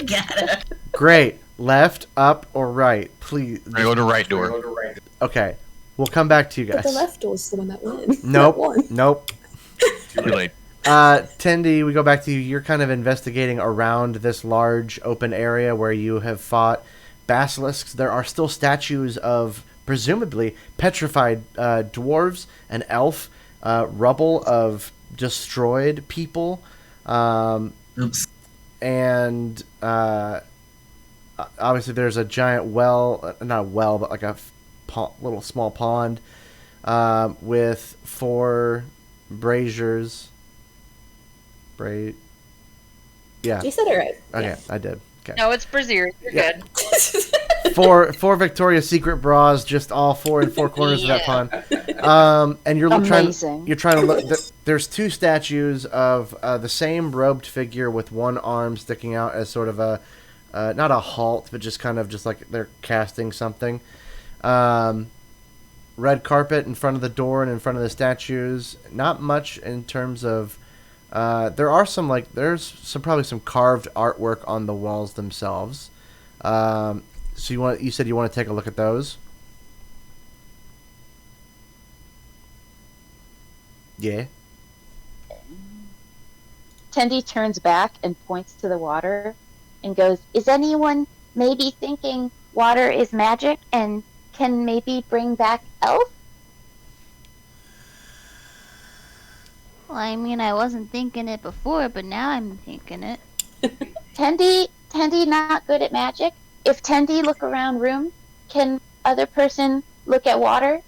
Gotta. Great. Left, up, or right? Please. I go to right door. Okay. We'll come back to you But guys. the left door's the one that wins. Nope. That won. Nope. Too late. Tendi, we go back to you. You're kind of investigating around this large open area where you have fought basilisks. There are still statues of presumably petrified dwarves, an elf, rubble of destroyed people, Oops. and obviously there's a giant well, not a well, but like a little small pond with 4 braziers. Yeah. You said it right. Okay, I did. Okay. No, it's Brazier. You're Yeah. good. Four Victoria's Secret bras, just all 4 in 4 corners of that pond. And you're Amazing. trying to look. There's 2 statues of the same robed figure with one arm sticking out as sort of a not a halt, but just kind of just like they're casting something. Red carpet in front of the door and in front of the statues. Not much in terms of. There's probably some carved artwork on the walls themselves. So you said you want to take a look at those? Yeah. Tendi turns back and points to the water and goes, "Is anyone maybe thinking water is magic and can maybe bring back elf?" Well, I mean, I wasn't thinking it before, but now I'm thinking it. Tendi not good at magic. If Tendi look around room, can other person look at water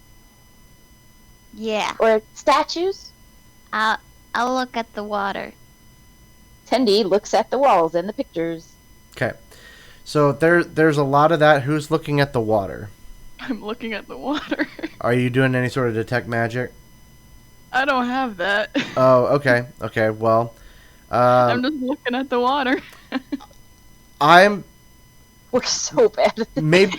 Yeah, or statues? I'll look at the water. Tendi looks at the walls and the pictures. Okay. So there's a lot of that. Who's looking at the water? I'm looking at the water. Are you doing any sort of detect magic? I don't have that. Oh, okay. Okay. Well, I'm just looking at the water. I'm We're so bad. maybe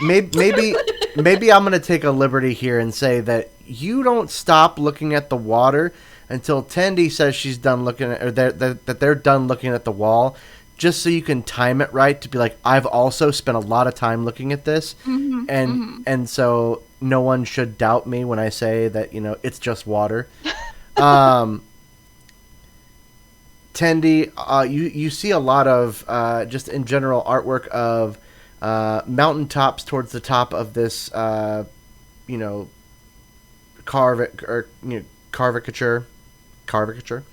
I'm gonna take a liberty here and say that you don't stop looking at the water until Tendi says she's done looking at, or that they're done looking at the wall, just so you can time it right to be like, I've also spent a lot of time looking at this, and so no one should doubt me when I say that it's just water. Tendi, you see a lot of just in general artwork of mountaintops towards the top of this caricature.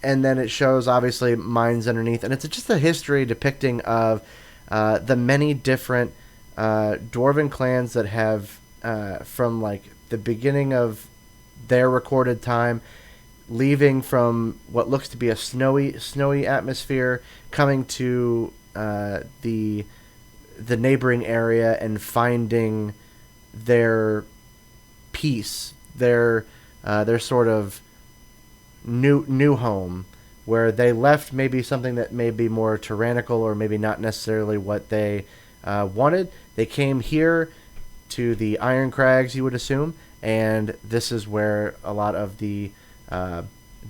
And then it shows obviously mines underneath, and it's just a history depicting of the many different dwarven clans that have from like the beginning of their recorded time, leaving from what looks to be a snowy atmosphere, coming to the neighboring area and finding their peace, their sort of new home, where they left maybe something that may be more tyrannical or maybe not necessarily what they wanted. They came here to the Iron Crags, you would assume, and this is where a lot of the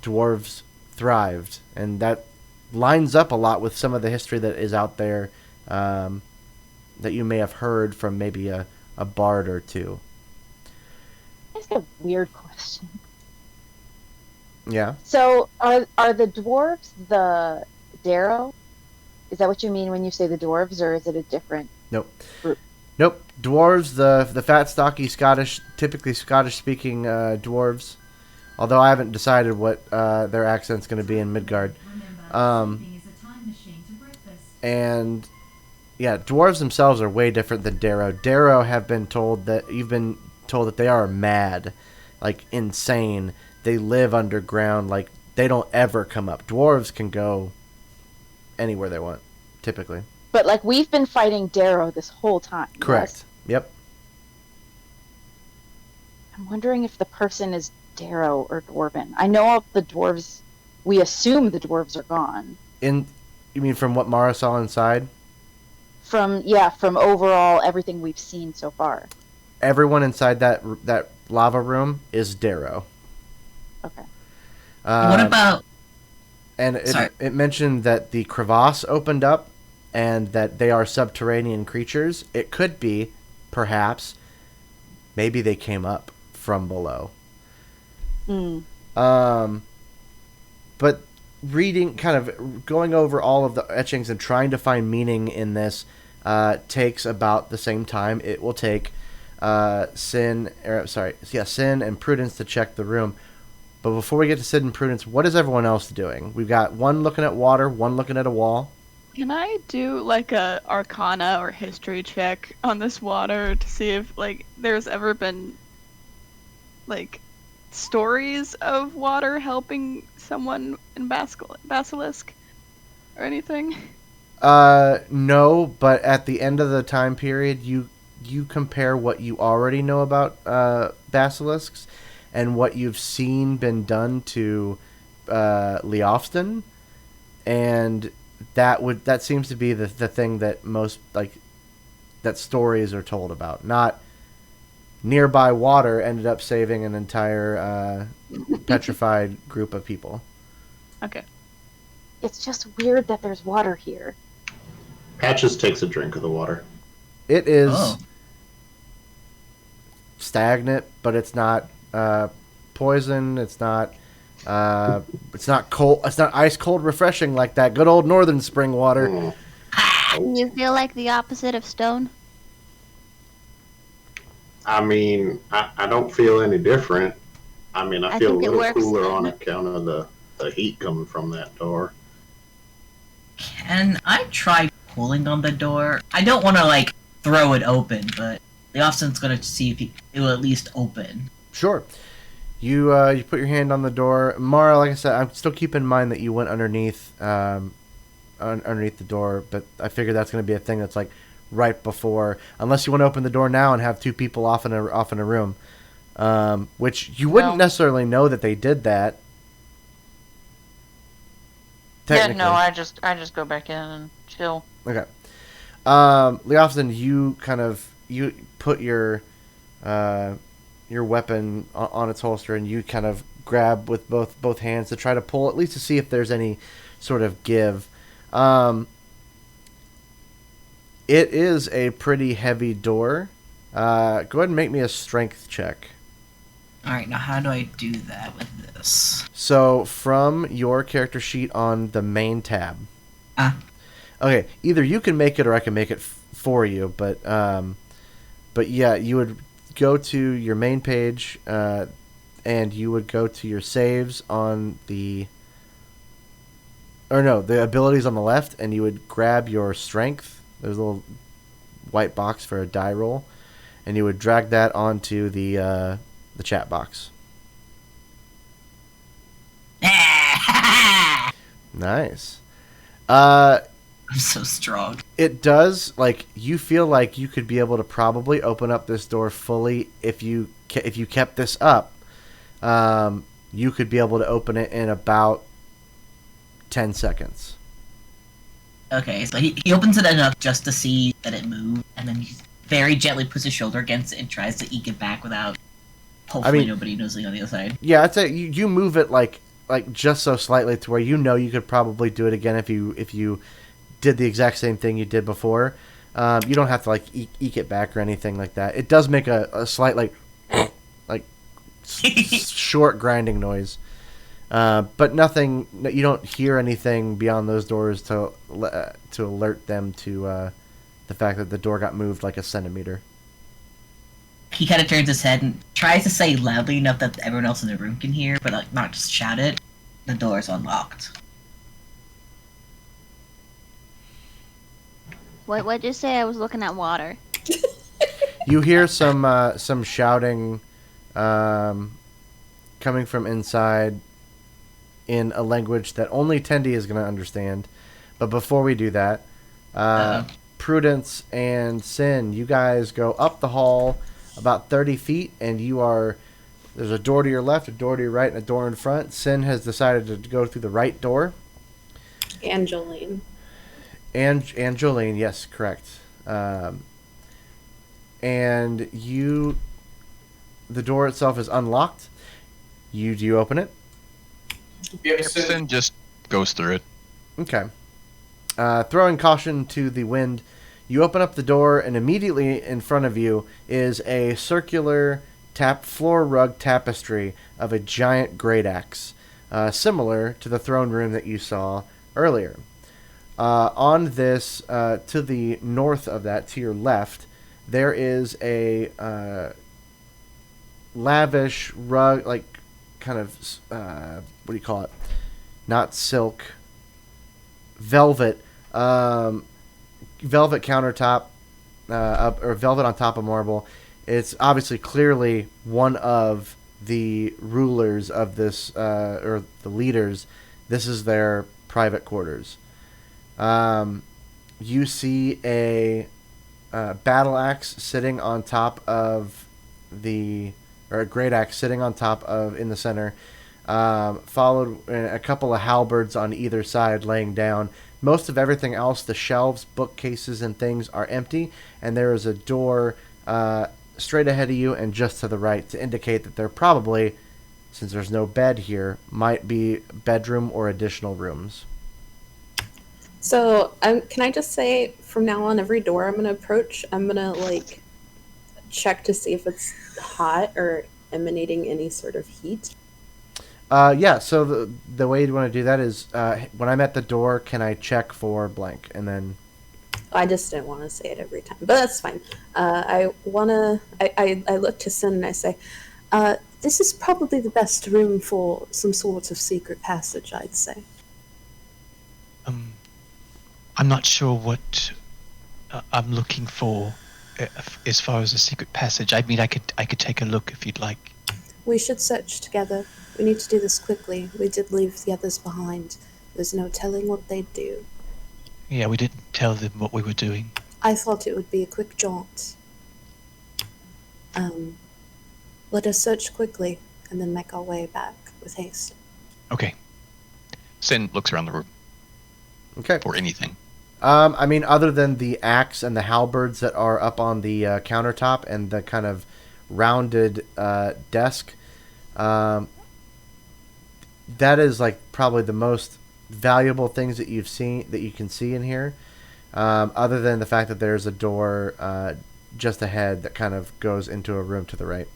dwarves thrived, and that lines up a lot with some of the history that is out there that you may have heard from maybe a bard or two. That's a weird question. Yeah. So, are the dwarves the Darrow? Is that what you mean when you say the dwarves, or is it a different Nope. group? Nope. Dwarves, the fat, stocky, Scottish, typically Scottish-speaking dwarves. Although I haven't decided what their accent's going to be in Midgard. And yeah, dwarves themselves are way different than Darrow. Darrow have been told that you've been told that they are mad, like insane. They live underground, like they don't ever come up. Dwarves can go anywhere they want, typically. But like we've been fighting Darrow this whole time. Correct. Yes? Yep. I'm wondering if the person is Darrow or Dwarven. I know all the dwarves. We assume the dwarves are gone. You mean from what Mara saw inside? From overall everything we've seen so far. Everyone inside that lava room is Darrow. Okay. What about? And it mentioned that the crevasse opened up, and that they are subterranean creatures. It could be, perhaps, maybe they came up from below. But reading, kind of going over all of the etchings and trying to find meaning in this takes about the same time it will take Sin and Prudence to check the room. But before we get to Sin and Prudence, what is everyone else doing? We've got one looking at water, one looking at a wall. Can I do like a Arcana or history check on this water to see if like there's ever been like stories of water helping someone in Basilisk or anything? No, but at the end of the time period, you compare what you already know about basilisks and what you've seen been done to Leofston, and that seems to be the thing that most that stories are told about. Not nearby water ended up saving an entire petrified group of people. Okay. It's just weird that there's water here. Patches takes a drink of the water. It is stagnant, but it's not poison. It's not cold. It's not ice cold refreshing like that good old northern spring water. Do you feel like the opposite of stone? I mean, I don't feel any different. I mean, I feel a think it little works cooler then. on account of the heat coming from that door. Can I try pulling on the door? I don't want to like throw it open, but Leofson's gonna see if it will at least open. Sure. You put your hand on the door. Mara, like I said, I'm still keeping in mind that you went underneath underneath the door, but I figure that's going to be a thing that's like right before, unless you want to open the door now and have two people off in a room, which you wouldn't necessarily know that they did that. Yeah, no, I just go back in and chill. Okay. Leofston, you put your weapon on its holster, and you kind of grab with both hands to try to pull, at least to see if there's any sort of give. It is a pretty heavy door. Go ahead and make me a strength check. Alright, now how do I do that with this? So, from your character sheet on the main tab. Okay, either you can make it or I can make it for you, but yeah, you would go to your main page, and you would go to your saves on the abilities on the left, and you would grab your strength. There's a little white box for a die roll, and you would drag that onto the chat box. Nice. I'm so strong. It does, like, you feel like you could be able to probably open up this door fully if you kept this up. You could be able to open it in about 10 seconds. Okay, so he opens it enough just to see that it moved, and then he very gently puts his shoulder against it and tries to eke it back without... Hopefully nobody knows on the other side. Yeah, I'd say you move it like like just so slightly to where you could probably do it again if you did the exact same thing you did before. You don't have to like eke it back or anything like that. It does make a slight like short grinding noise, but nothing. You don't hear anything beyond those doors to alert them to the fact that the door got moved like a centimeter. He kind of turns his head and tries to say loudly enough that everyone else in the room can hear, but like not just shout it. The door is unlocked. What'd you say? I was looking at water. You hear some shouting coming from inside in a language that only Tendi is going to understand. But before we do that, Prudence and Sin, you guys go up the hall about 30 feet, and there's a door to your left, a door to your right, and a door in front. Sin has decided to go through the right door. Angeline. And Jolene, yes, correct. And the door itself is unlocked. Do you open it? Yep, Sin just goes through it. Okay. Throwing caution to the wind, you open up the door, and immediately in front of you is a circular floor rug tapestry of a giant great axe, similar to the throne room that you saw earlier. On this, to the north of that, to your left, there is a lavish rug, like kind of, what do you call it? Not silk, velvet, velvet countertop, or velvet on top of marble. It's obviously clearly one of the rulers of this, or the leaders. This is their private quarters. You see a battle axe sitting on top of or a great axe sitting on top of in the center, followed a couple of halberds on either side laying down. Most of everything else, the shelves, bookcases, and things are empty, and there is a door straight ahead of you and just to the right to indicate that there probably, since there's no bed here, might be bedroom or additional rooms. So, can I just say, from now on, every door I'm going to approach, I'm going to, like, check to see if it's hot or emanating any sort of heat? Yeah, so the way you want to do that is, when I'm at the door, can I check for blank? And then... I just didn't want to say it every time, but that's fine. I look to Sin and I say, this is probably the best room for some sort of secret passage, I'd say. I'm not sure what I'm looking for as far as a secret passage. I mean, I could take a look if you'd like. We should search together. We need to do this quickly. We did leave the others behind. There's no telling what they'd do. Yeah, we didn't tell them what we were doing. I thought it would be a quick jaunt. Let us search quickly and then make our way back with haste. Okay. Sin looks around the room. Okay. For anything. I mean, other than the axe and the halberds that are up on the countertop and the kind of rounded desk, that is like probably the most valuable things that you can see in here. Other than the fact that there's a door just ahead that kind of goes into a room to the right.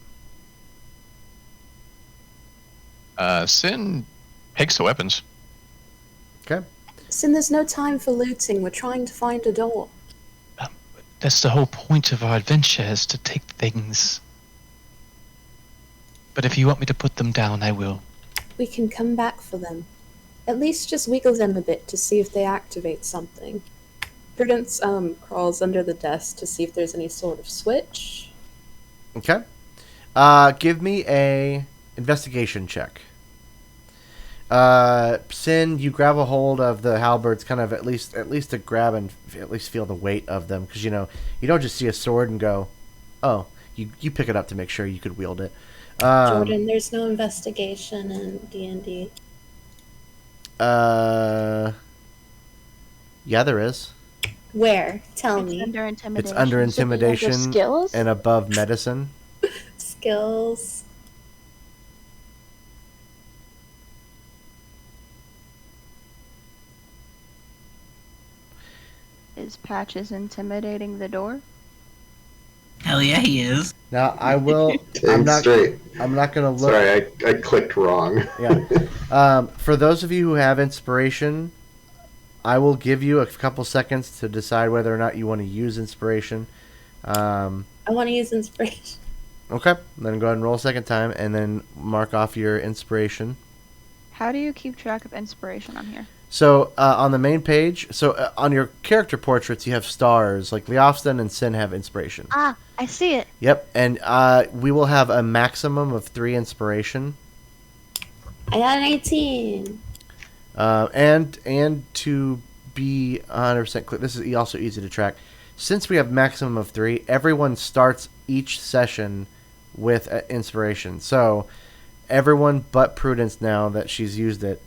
Sin takes the weapons. Okay. Sin, there's no time for looting. We're trying to find a door. That's the whole point of our adventure, is to take things. But if you want me to put them down, I will. We can come back for them. At least just wiggle them a bit to see if they activate something. Prudence crawls under the desk to see if there's any sort of switch. Okay. Give me a investigation check. Sin, you grab a hold of the halberds, kind of at least to grab and at least feel the weight of them, because you don't just see a sword and go, oh, you pick it up to make sure you could wield it. Jordan, there's no investigation in D&D. Yeah, there is. Where? Tell me. Under intimidation. It's under intimidation skills? and above medicine. Skills. Is Patches intimidating the door? Hell yeah, he is. Now I will. I'm straight. I'm not gonna look. Sorry, I clicked wrong. Yeah. For those of you who have inspiration, I will give you a couple seconds to decide whether or not you want to use inspiration. I want to use inspiration. Okay. Then go ahead and roll a second time, and then mark off your inspiration. How do you keep track of inspiration on here? So on the main page, on your character portraits, you have stars. Like Leofston and Sin have inspiration. Ah, I see it. Yep, and we will have a maximum of 3 inspiration. I got an 18. And to be 100% clear, this is also easy to track. Since we have maximum of 3, everyone starts each session with inspiration. So everyone but Prudence, now that she's used it,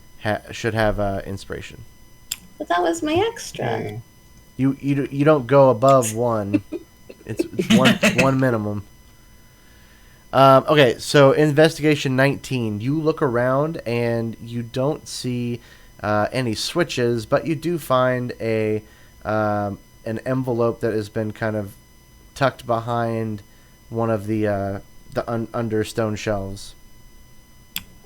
should have inspiration. But that was my extra. You don't go above 1. It's one minimum. Okay, so investigation 19. You look around and you don't see any switches, but you do find an envelope that has been kind of tucked behind one of the under stone shelves.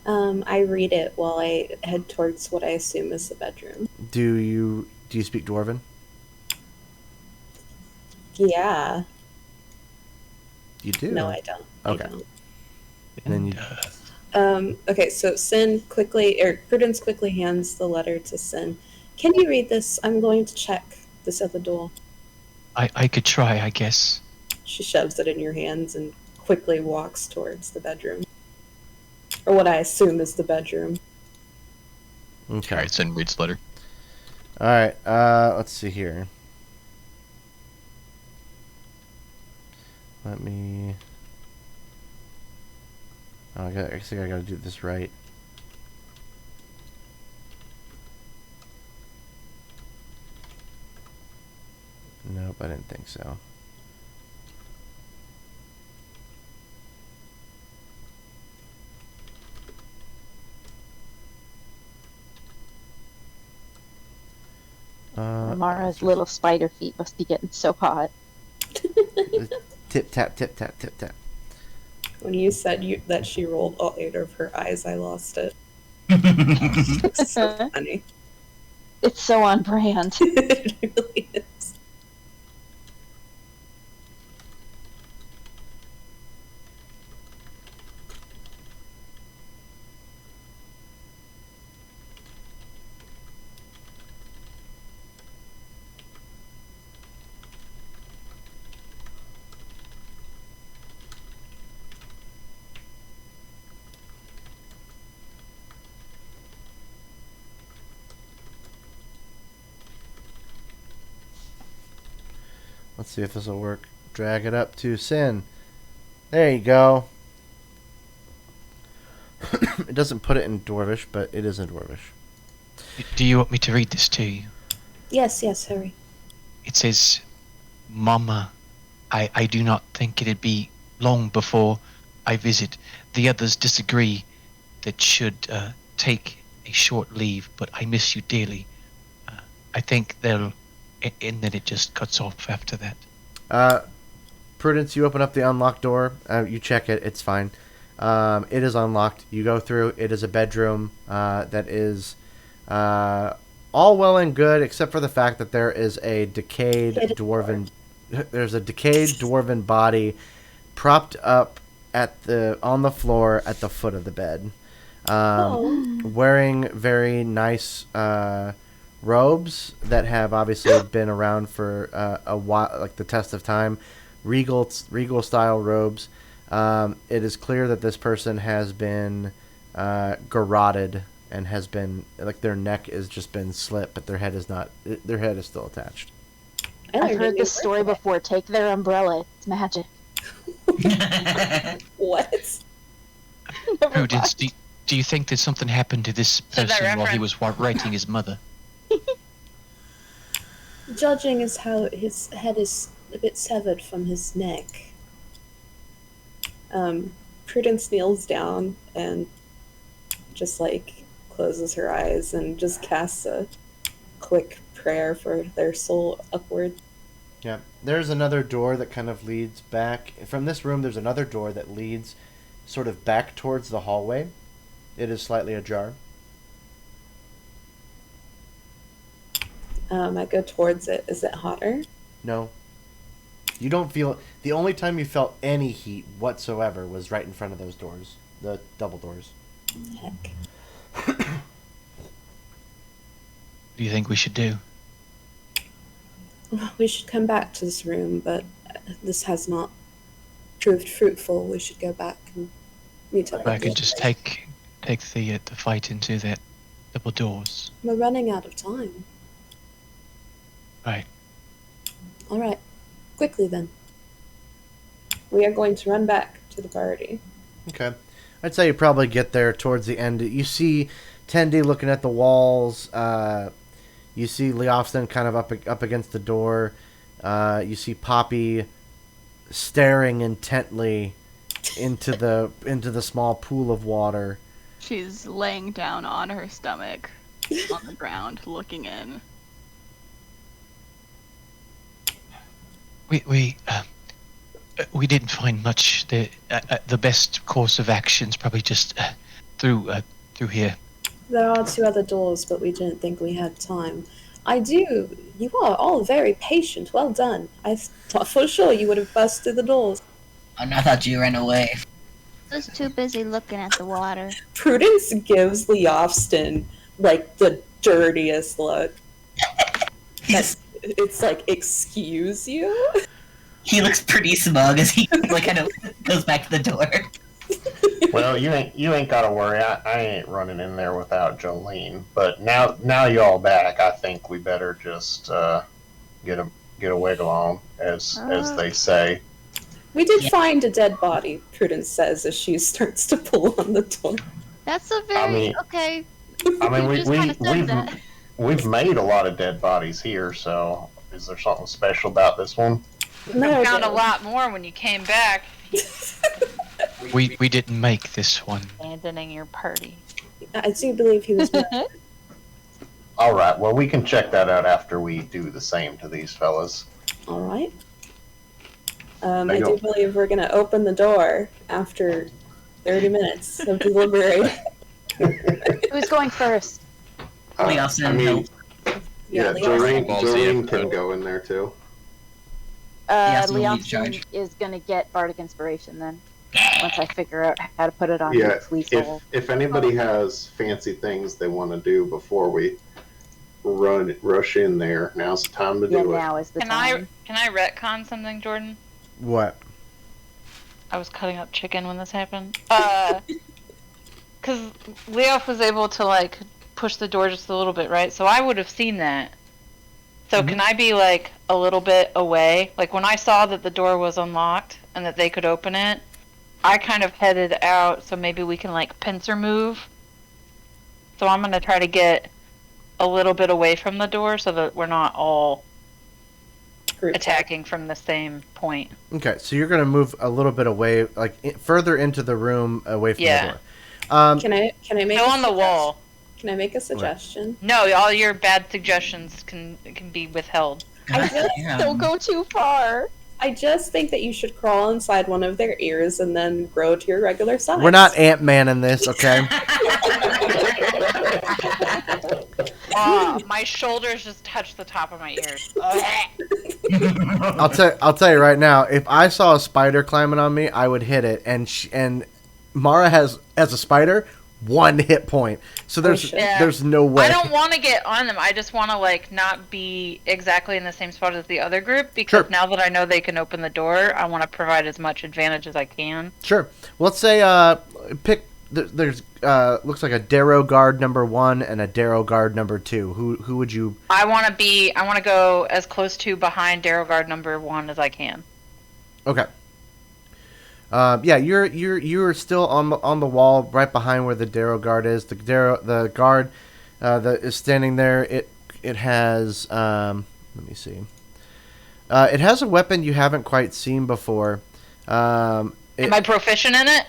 I read it while I head towards what I assume is the bedroom. Do you speak Dwarven? Yeah. You do? No, I don't. Okay. I don't. And then you. Okay, so Prudence quickly hands the letter to Sin. Can you read this? I'm going to check this other door. I could try, I guess. She shoves it in your hands and quickly walks towards the bedroom. Or what I assume is the bedroom. Okay. Alright, Sin reads the letter. Alright, let's see here. Let me... Oh, I think I gotta do this right. Nope, I didn't think so. Amara's little spider feet must be getting so hot. Tip tap, tip tap, tip tap. When you said that she rolled all 8 of her eyes, I lost it. It's so funny. It's so on brand. It really is. Let's see if this will work. Drag it up to Sin. There you go. It doesn't put it in Dwarvish, but it is in Dwarvish. Do you want me to read this to you? Yes, hurry. It says, Mama, I do not think it'd be long before I visit. The others disagree that should take a short leave, but I miss you dearly. I think they'll... And then it just cuts off after that. Prudence, you open up the unlocked door. You check it. It's fine. It is unlocked. You go through. It is a bedroom that is all well and good, except for the fact that there is a decayed dwarven. There's a decayed dwarven body propped up on the floor at the foot of the bed, wearing very nice robes that have obviously been around for a while, like the test of time. Regal style robes. It is clear that this person has been garroted and has been, like, their neck has just been slit, but their head is not. Their head is still attached. I've heard this story before. Take their umbrella. It's magic. What? Prudence, do you think that something happened to this person while he was writing his mother? Judging as how his head is a bit severed from his neck. Prudence kneels down and just closes her eyes and just casts a quick prayer for their soul upward. Yeah. There's another door that kind of leads back. From this room, there's another door that leads sort of back towards the hallway. It is slightly ajar. I go towards it. Is it hotter? No. You don't feel... The only time you felt any heat whatsoever was right in front of those doors. The double doors. Heck. What do you think we should do? We should come back to this room, but this has not proved fruitful. We should go back and meet up. I could just take the fight into that double doors. We're running out of time. Right. All right. Quickly then. We are going to run back to the party. Okay. I'd say you probably get there towards the end. You see Tendi looking at the walls. You see Leofston kind of up against the door. You see Poppy staring intently into the small pool of water. She's laying down on her stomach on the ground, looking in. We didn't find much. The best course of action is probably just through here. There are 2 other doors, but we didn't think we had time. You are all very patient. Well done. I thought for sure you would have burst through the doors. And I thought you ran away. I was too busy looking at the water. Prudence gives Leofston, like, the dirtiest look. It's like, excuse you? He looks pretty smug as he like kind of goes back to the door. Well, you ain't gotta worry. I ain't running in there without Jolene. But now y'all back, I think we better just get a wiggle on, as they say. We did find a dead body, Prudence says as she starts to pull on the door. That's a very okay. I mean, You just kinda said that. we've made a lot of dead bodies here. So, is there something special about this one? No, I found a lot more when you came back. We didn't make this one. Abandoning your party. I do believe he was. All right. Well, we can check that out after we do the same to these fellas. All right. I do believe we're going to open the door after 30 minutes of deliberating. Who's going first? Jolene Leofston. can go in there too. Leofston is going to get Bardic Inspiration then. Once I figure out how to put it on his lethal. If anybody has fancy things they want to do before we rush in there, now's the time to do it. Now is the time. Can I retcon something, Jordan? What? I was cutting up chicken when this happened. Because Leof was able to, like, push the door just a little bit, right? So I would have seen that. So can I be, like, a little bit away? Like, when I saw that the door was unlocked and that they could open it, I kind of headed out, so maybe we can, like, pincer move. So I'm going to try to get a little bit away from the door so that we're not all attacking from the same point. Okay, so you're going to move a little bit away, like further into the room, away from the door. Can I make go on the wall? Can I make a suggestion? No, all your bad suggestions can be withheld. Don't go too far. I just think that you should crawl inside one of their ears and then grow to your regular size. We're not Ant-Man in this, okay? My shoulders just touch the top of my ears. I'll tell you right now, if I saw a spider climbing on me, I would hit it. And Mara has a spider 1 hit point, so there's no way. I don't want to get on them. I just want to like not be exactly in the same spot as the other group because now that I know they can open the door, I want to provide as much advantage as I can. Sure. Well, let's say pick. There's looks like a Darrow guard number 1 and a Darrow guard number 2. Who would you? I want to go as close to behind Darrow guard number 1 as I can. Okay. Yeah, you're still on the wall right behind where the Darrow guard is. The guard that is standing there. It has let me see. It has a weapon you haven't quite seen before. Am I proficient in it?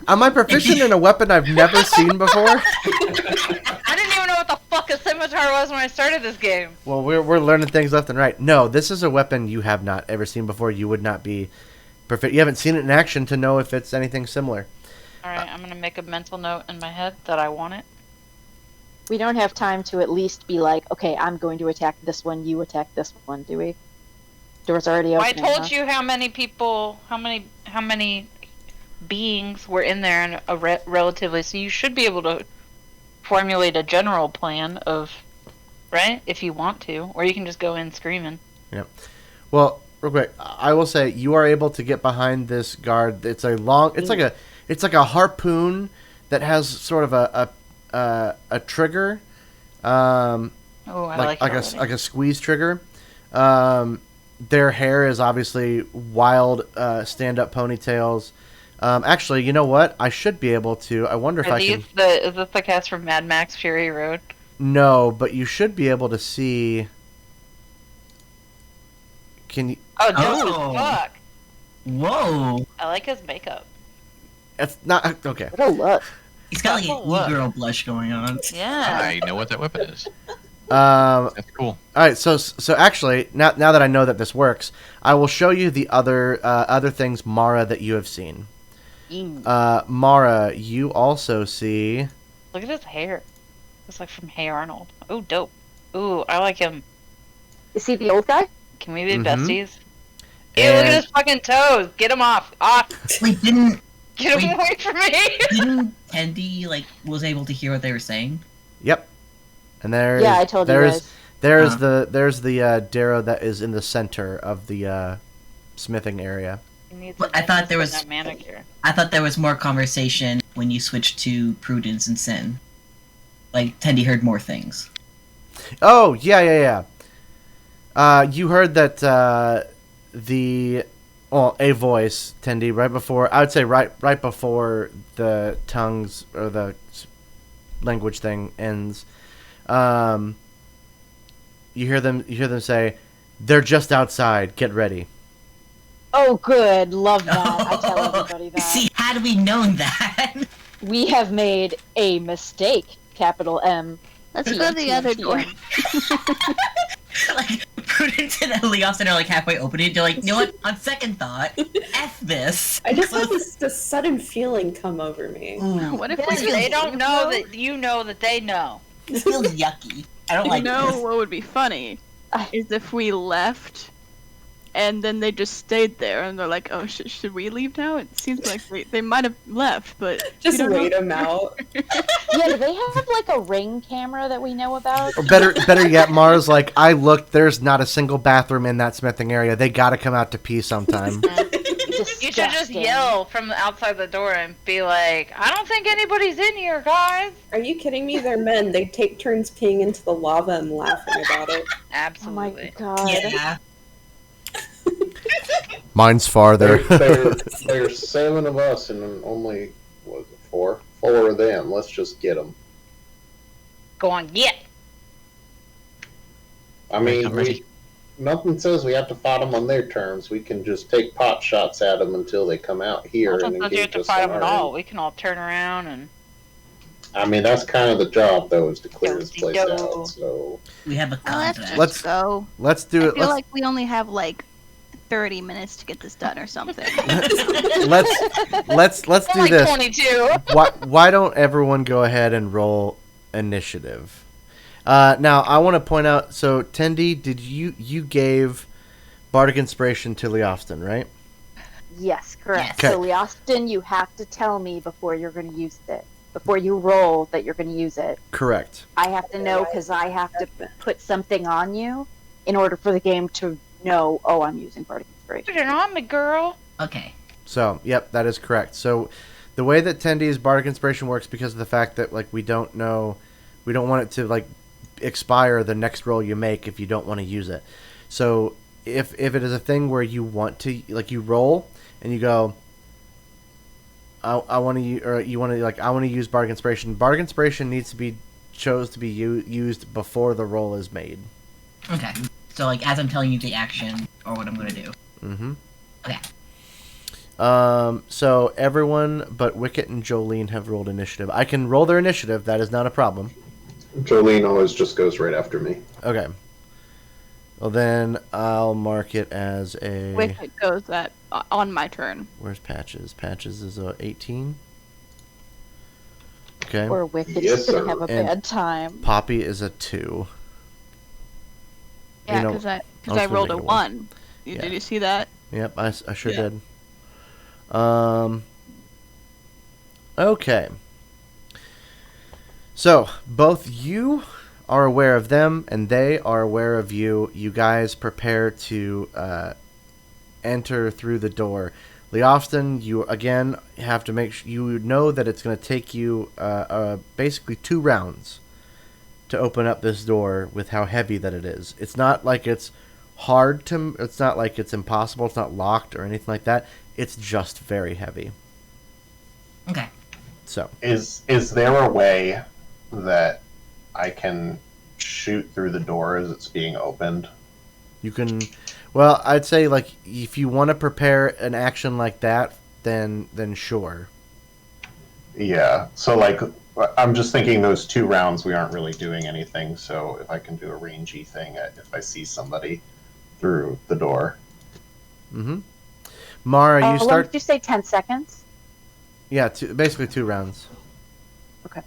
Am I proficient in a weapon I've never seen before? I didn't even know what the fuck fuck a scimitar was when I started this game. Well, we're learning things left and right. No, this is a weapon you have not ever seen before. You would not be perfect. You haven't seen it in action to know if it's anything similar. Alright, I'm gonna make a mental note in my head that I want it. We don't have time to at least be like, okay, I'm going to attack this one, you attack this one, do we? Door's already I open. told you how many people, how many beings were in there, and relatively, so you should be able to formulate a general plan of, right, if you want to, or you can just go in screaming. Yep. Well, real quick, I will say you are able to get behind this guard. It's a long. It's like a harpoon that has sort of a trigger. Oh, I like a squeeze trigger. Their hair is obviously wild, stand-up ponytails. Actually, you know what? I should be able to. I wonder if I can. Is this the cast from Mad Max Fury Road? No, but you should be able to see. Can you? Oh, dope as fuck. Whoa. I like his makeup. It's not okay. What a look. He's got like an e-girl blush going on. Yeah. I know what that weapon is. That's cool. All right, so actually, now that I know that this works, I will show you the other things, Mara, that you have seen. Mara, you also see. Look at his hair. It's like from Hey Arnold. Oh, dope. Ooh, I like him. Is he the old guy? Can we be besties? Ew, look at his fucking toes. Get him off. Wait, Get him away from me. Didn't Tendy was able to hear what they were saying? Yep. And there's I told you guys. There's the Darrow that is in the center of the smithing area. I thought there was more conversation when you switched to Prudence and Sin. Like Tendy heard more things. Oh yeah. You heard that a voice, Tendy, right before, I would say right before the tongues or the language thing ends. You hear them say, "They're just outside. Get ready." Oh, good. Love that. I tell everybody that. See, had we known that, we have made a mistake. Capital M. Let's go to the other door. Like Prudence and Leofton are like halfway opening it. They're like, you know what? On second thought, F this. I just had this sudden feeling come over me. What if they don't know that you know that they know? It feels yucky. I don't like know this. what would be funny is if we left and then they just stayed there and they're like, oh, should we leave now? It seems like they might have left, but just wait them out. Yeah, do they have like a ring camera that we know about? Or better yet, Mara's like, I looked. There's not a single bathroom in that smithing area. They got to come out to pee sometime. You should just yell from outside the door and be like, I don't think anybody's in here, guys. Are you kidding me? They're men. They take turns peeing into the lava and laughing about it. Absolutely. Oh my god. Yeah. Mine's farther. There's 7 of us and only, what was it, 4? 4 of them. Let's just get them. Go on, get. I mean, nothing says we have to fight them on their terms. We can just take pot shots at them until they come out here and You have engage to us fight on them at our all. end. We can all turn around and. I mean, that's kind of the job, though, is to clear this place Yo. out. So We have a Let's contract. just go. Let's do I it. feel like we only have like 30 minutes to get this done or something. Let's do like this. 22. Why don't everyone go ahead and roll initiative? Now I want to point out. So Tendy, did you gave Bardic Inspiration to Leofton, right? Yes, correct. Yes. So, Leostin, you have to tell me before you're going to use it. Before you roll that you're going to use it. Correct. I have to know because I have to put something on you in order for the game to know, oh, I'm using Bardic Inspiration. Put it on me, girl. Okay. So, yep, that is correct. So, the way that Tendy's Bardic Inspiration works, because of the fact that like we don't want it to like expire the next roll you make if you don't want to use it. So, if it is a thing where you want to like you roll and you go, I want to, or you want to like I want to use Bardic Inspiration. Bardic Inspiration needs to be used before the roll is made. Okay. So, like, as I'm telling you the action or what I'm going to do. Mm-hmm. Okay. So everyone but Wicket and Jolene have rolled initiative. I can roll their initiative. That is not a problem. Jolene always just goes right after me. Okay. Well, then I'll mark it as a... With it goes that on my turn. Where's Patches? Patches is a 18. Okay. Or with it, Yes, just gonna sir. have a And bad time. Poppy is a 2. Yeah, You know, because I I was rolled gonna a make it one. 1. Yeah. Did you see that? Yep, I sure Yeah. did. Okay. So, both you are aware of them, and they are aware of you. You guys prepare to enter through the door. Leofston, you again have to make sure you know that it's going to take you basically 2 rounds to open up this door with how heavy that it is. It's not like it's hard to... It's not like it's impossible. It's not locked or anything like that. It's just very heavy. Okay. So, Is there a way that I can shoot through the door as it's being opened? you can... Well, I'd say, like, if you want to prepare an action like that, then sure. Yeah. So, like, I'm just thinking those 2 rounds we aren't really doing anything. So, if I can do a rangy thing, if I see somebody through the door. Mm-hmm. Mara, you What start... did you say? 10 seconds? Yeah, basically 2 rounds. Okay.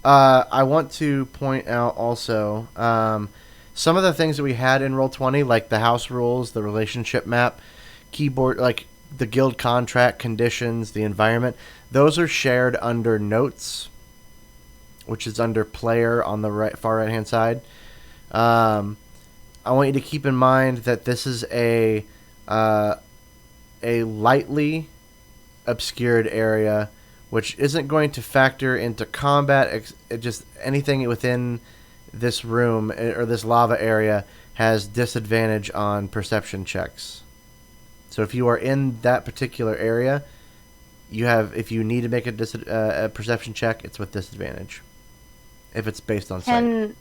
I want to point out also some of the things that we had in Roll20, like the house rules, the relationship map, keyboard, like the guild contract conditions, the environment. Those are shared under notes, which is under player on the far right hand side. I want you to keep in mind that this is a lightly obscured area, which isn't going to factor into combat. Just anything within this room or this lava area has disadvantage on perception checks. So if you are in that particular area, if you need to make a perception check, it's with disadvantage. If it's based on sight.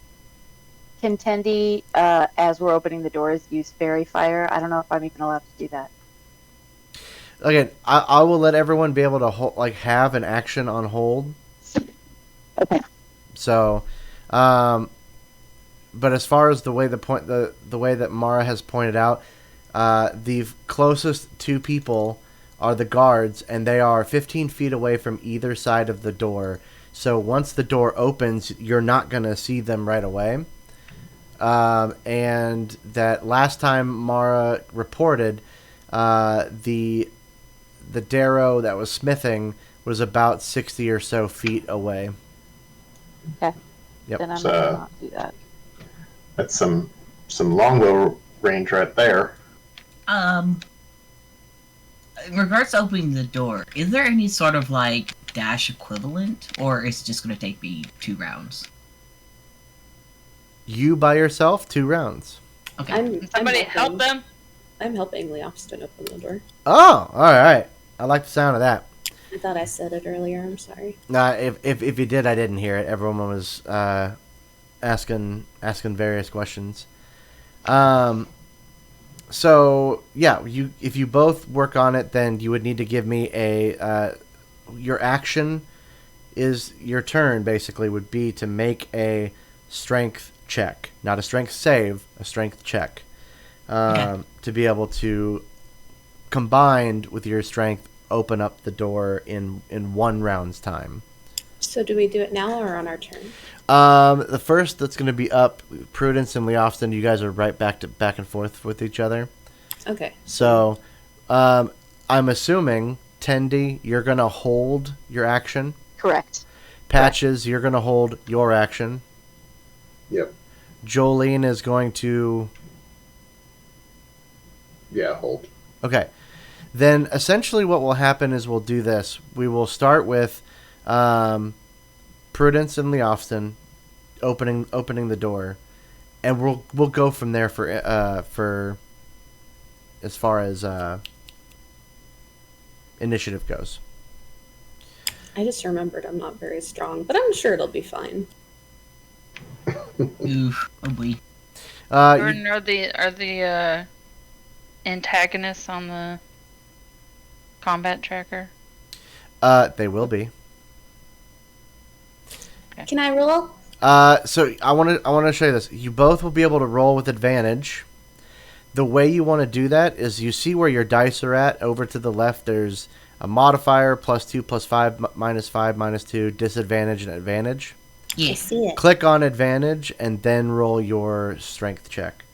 Can Tendi, as we're opening the doors, use fairy fire? I don't know if I'm even allowed to do that. Again, I will let everyone be able to have an action on hold. Okay. So, but as far as the way the way that Mara has pointed out, the closest 2 people are the guards, and they are 15 feet away from either side of the door. So once the door opens, you're not going to see them right away. And that last time Mara reported, the Darrow that was smithing was about 60 or so feet away. Okay. Yep. Then I'm So- going to not do that. That's some longbow range right there. In regards to opening the door, is there any sort of like dash equivalent, or is it just going to take me 2 rounds? You by yourself, 2 rounds. Okay. Somebody help them. I'm helping Leofston open the door. Oh, all right. I like the sound of that. I thought I said it earlier. I'm sorry. If you did, I didn't hear it. Everyone was asking various questions. So yeah, if you both work on it, then you would need to give me your action is your turn. Basically, would be to make a strength check, not a strength save, a strength check, to be able to, combined with your strength, open up the door in 1 round's time. So do we do it now or on our turn? The first that's going to be up, Prudence and Leofston, you guys are right back and forth with each other. Okay. So, I'm assuming, Tendi, you're going to hold your action. Correct. Patches, you're going to hold your action. Yep. Jolene is going to... Yeah, hold. Okay. Then, essentially what will happen is we'll do this. We will start with Prudence and Leofston opening the door, and we'll go from there for as far as initiative goes. I just remembered I'm not very strong, but I'm sure it'll be fine. Oof. Oh boy. Jordan, are the antagonists on the combat tracker? They will be. Can I roll? So I want to show you this. You both will be able to roll with advantage. The way you want to do that is you see where your dice are at. Over to the left, there's a modifier, +2, +5, -5, -2, disadvantage, and advantage. I Yeah. see it. Click on advantage and then roll your strength check.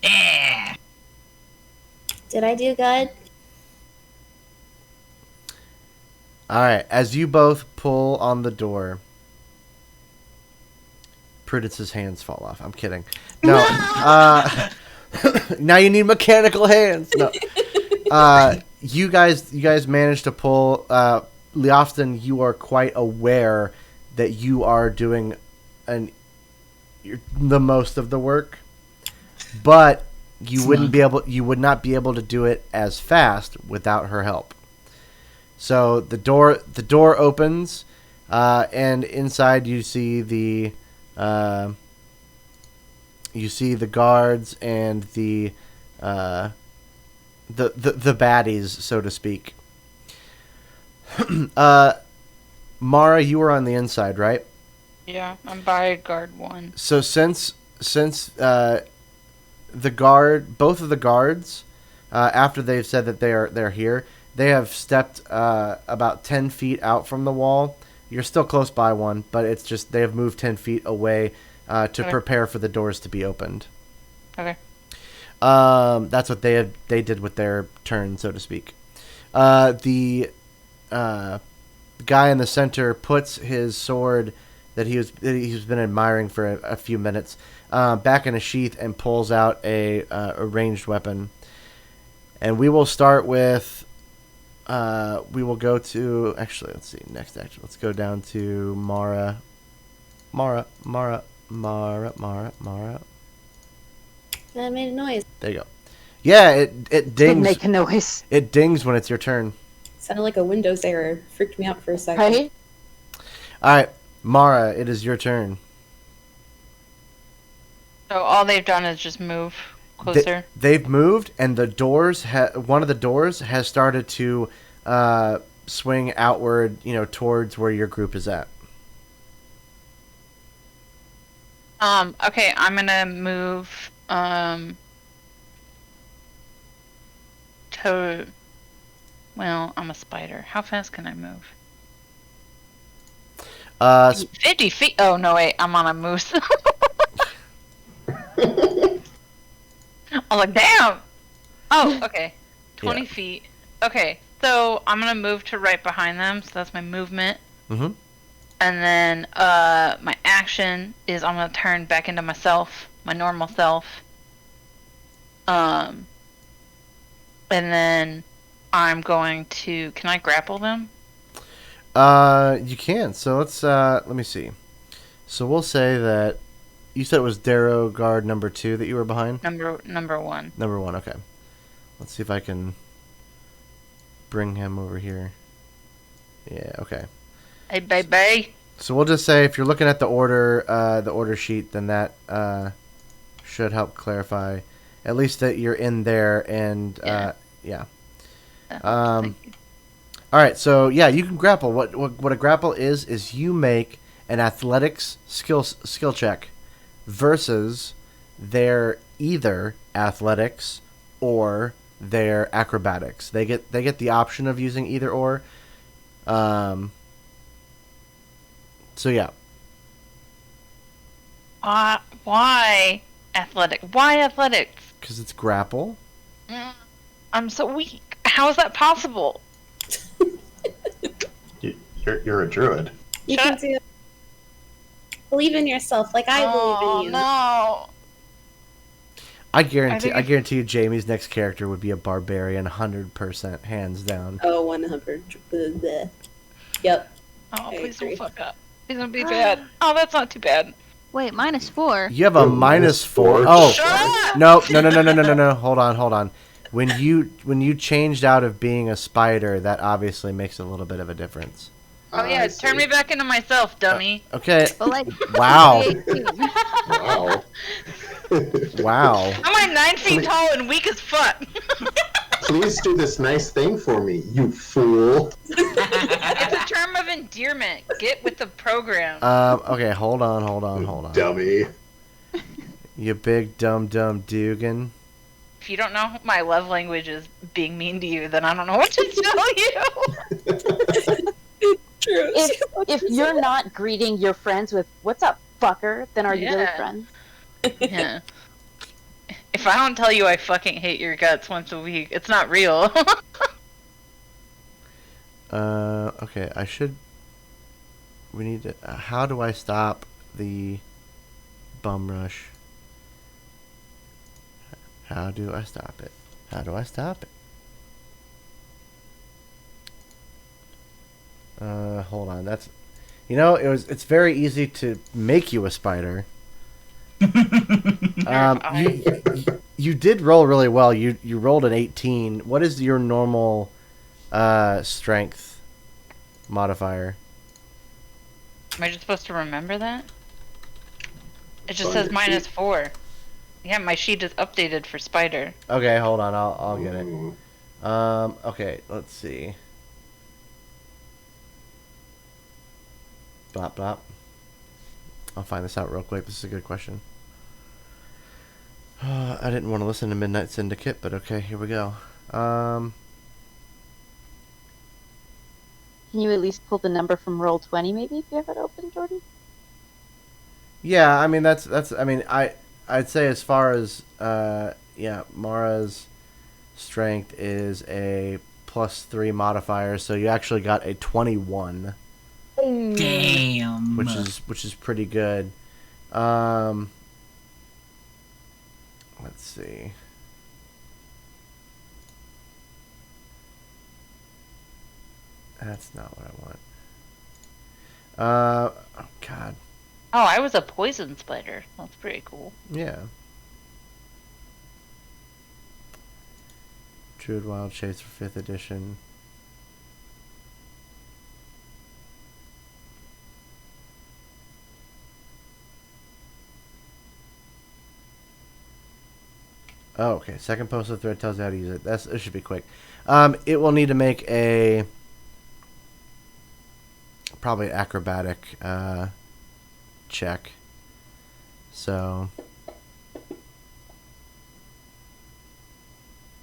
Yeah. Did I do good? All right. As you both pull on the door, Prudence's hands fall off. I'm kidding. No. Now you need mechanical hands. No. You guys managed to pull. Leofston, you are quite aware that you are doing the most of the work, but you would not be able to do it as fast without her help. So the door opens, and inside you see the guards and the baddies, so to speak. Mara, you were on the inside, right? Yeah, I'm by guard 1. So since both of the guards, after they've said that they're here, they have stepped about 10 feet out from the wall. You're still close by one, but it's just they have moved 10 feet away to prepare for the doors to be opened. Okay. That's what they did with their turn, so to speak. The guy in the center puts his sword that he's been admiring for a few minutes back in a sheath and pulls out a ranged weapon. And we will start with. We will go to let's see, next action. Let's go down to Mara. Mara. That made a noise. There you go. Yeah, it dings. Did make a noise. It dings when it's your turn. Sounded like a Windows error. Freaked me out for a second. Right? All right, Mara, it is your turn. So all they've done is just move closer. They've moved, and the doors. One of the doors has started to swing outward, towards where your group is at. Okay, I'm gonna move to. Well, I'm a spider. How fast can I move? 50 feet. Oh no, wait, I'm on a moose. I'm like, damn. Oh, okay. 20 feet. Okay, so I'm gonna move to right behind them. So that's my movement. Mm-hmm. And then my action is I'm gonna turn back into myself, my normal self. And then I'm going to. Can I grapple them? You can. So let me see. So we'll say that you said it was Darrow guard number 2 that you were behind. Number 1. Number 1. Okay. Let's see if I can bring him over here. Yeah. Okay. Hey, baby. So we'll just say if you're looking at the order sheet, then that should help clarify, at least that you're in there and yeah. All right, so yeah, you can grapple. What a grapple is you make an athletics skill check versus their either athletics or their acrobatics. They get the option of using either or. So yeah. Why athletic? Why athletics? Because it's grapple. I'm so weak. How is that possible? You're a druid. You can do it. Believe in yourself, like I believe in you. No. I guarantee you, Jamie's next character would be a barbarian, 100%, hands down. Oh, 100. Yep. Oh, please don't fuck up. Please don't be bad. Oh, that's not too bad. Wait, -4. You have a -4. Oh, no. Hold on. When you changed out of being a spider, that obviously makes a little bit of a difference. Oh yeah, turn me back into myself, dummy. Okay. But like, Wow. 18. Wow. Wow. I'm like 9 feet tall and weak as fuck. Please do this nice thing for me, you fool. It's a term of endearment. Get with the program. Okay, hold on. Dummy. You big dumb Dugan. If you don't know my love language is being mean to you, then I don't know what to tell you. True. If you're not greeting your friends with "What's up, fucker," then are you really Yeah. friends? Yeah. If I don't tell you I fucking hate your guts once a week, it's not real. Okay, we need to, how do I stop the bum rush? How do I stop it? Hold on, it's very easy to make you a spider. You did roll really well. You rolled an 18. What is your normal strength modifier? Am I just supposed to remember that? It just On says your sheet. -4. Yeah, my sheet is updated for spider. Okay, hold on. I'll get it. Ooh. Okay, let's see. Blop blop. I'll find this out real quick. This is a good question. I didn't want to listen to Midnight Syndicate, but okay, here we go. Can you at least pull the number from Roll20 maybe if you have it open, Jordan? Yeah, I mean that's I mean I'd say as far as Mara's strength is a +3 modifier, so you actually got a 21. Damn. Which is pretty good. Let's see. That's not what I want. Oh God. Oh, I was a poison spider. That's pretty cool. Yeah. Druid Wild Chase for 5th edition. Oh, okay. Second postal thread tells you how to use it. It should be quick. It will need to make probably acrobatic check. So,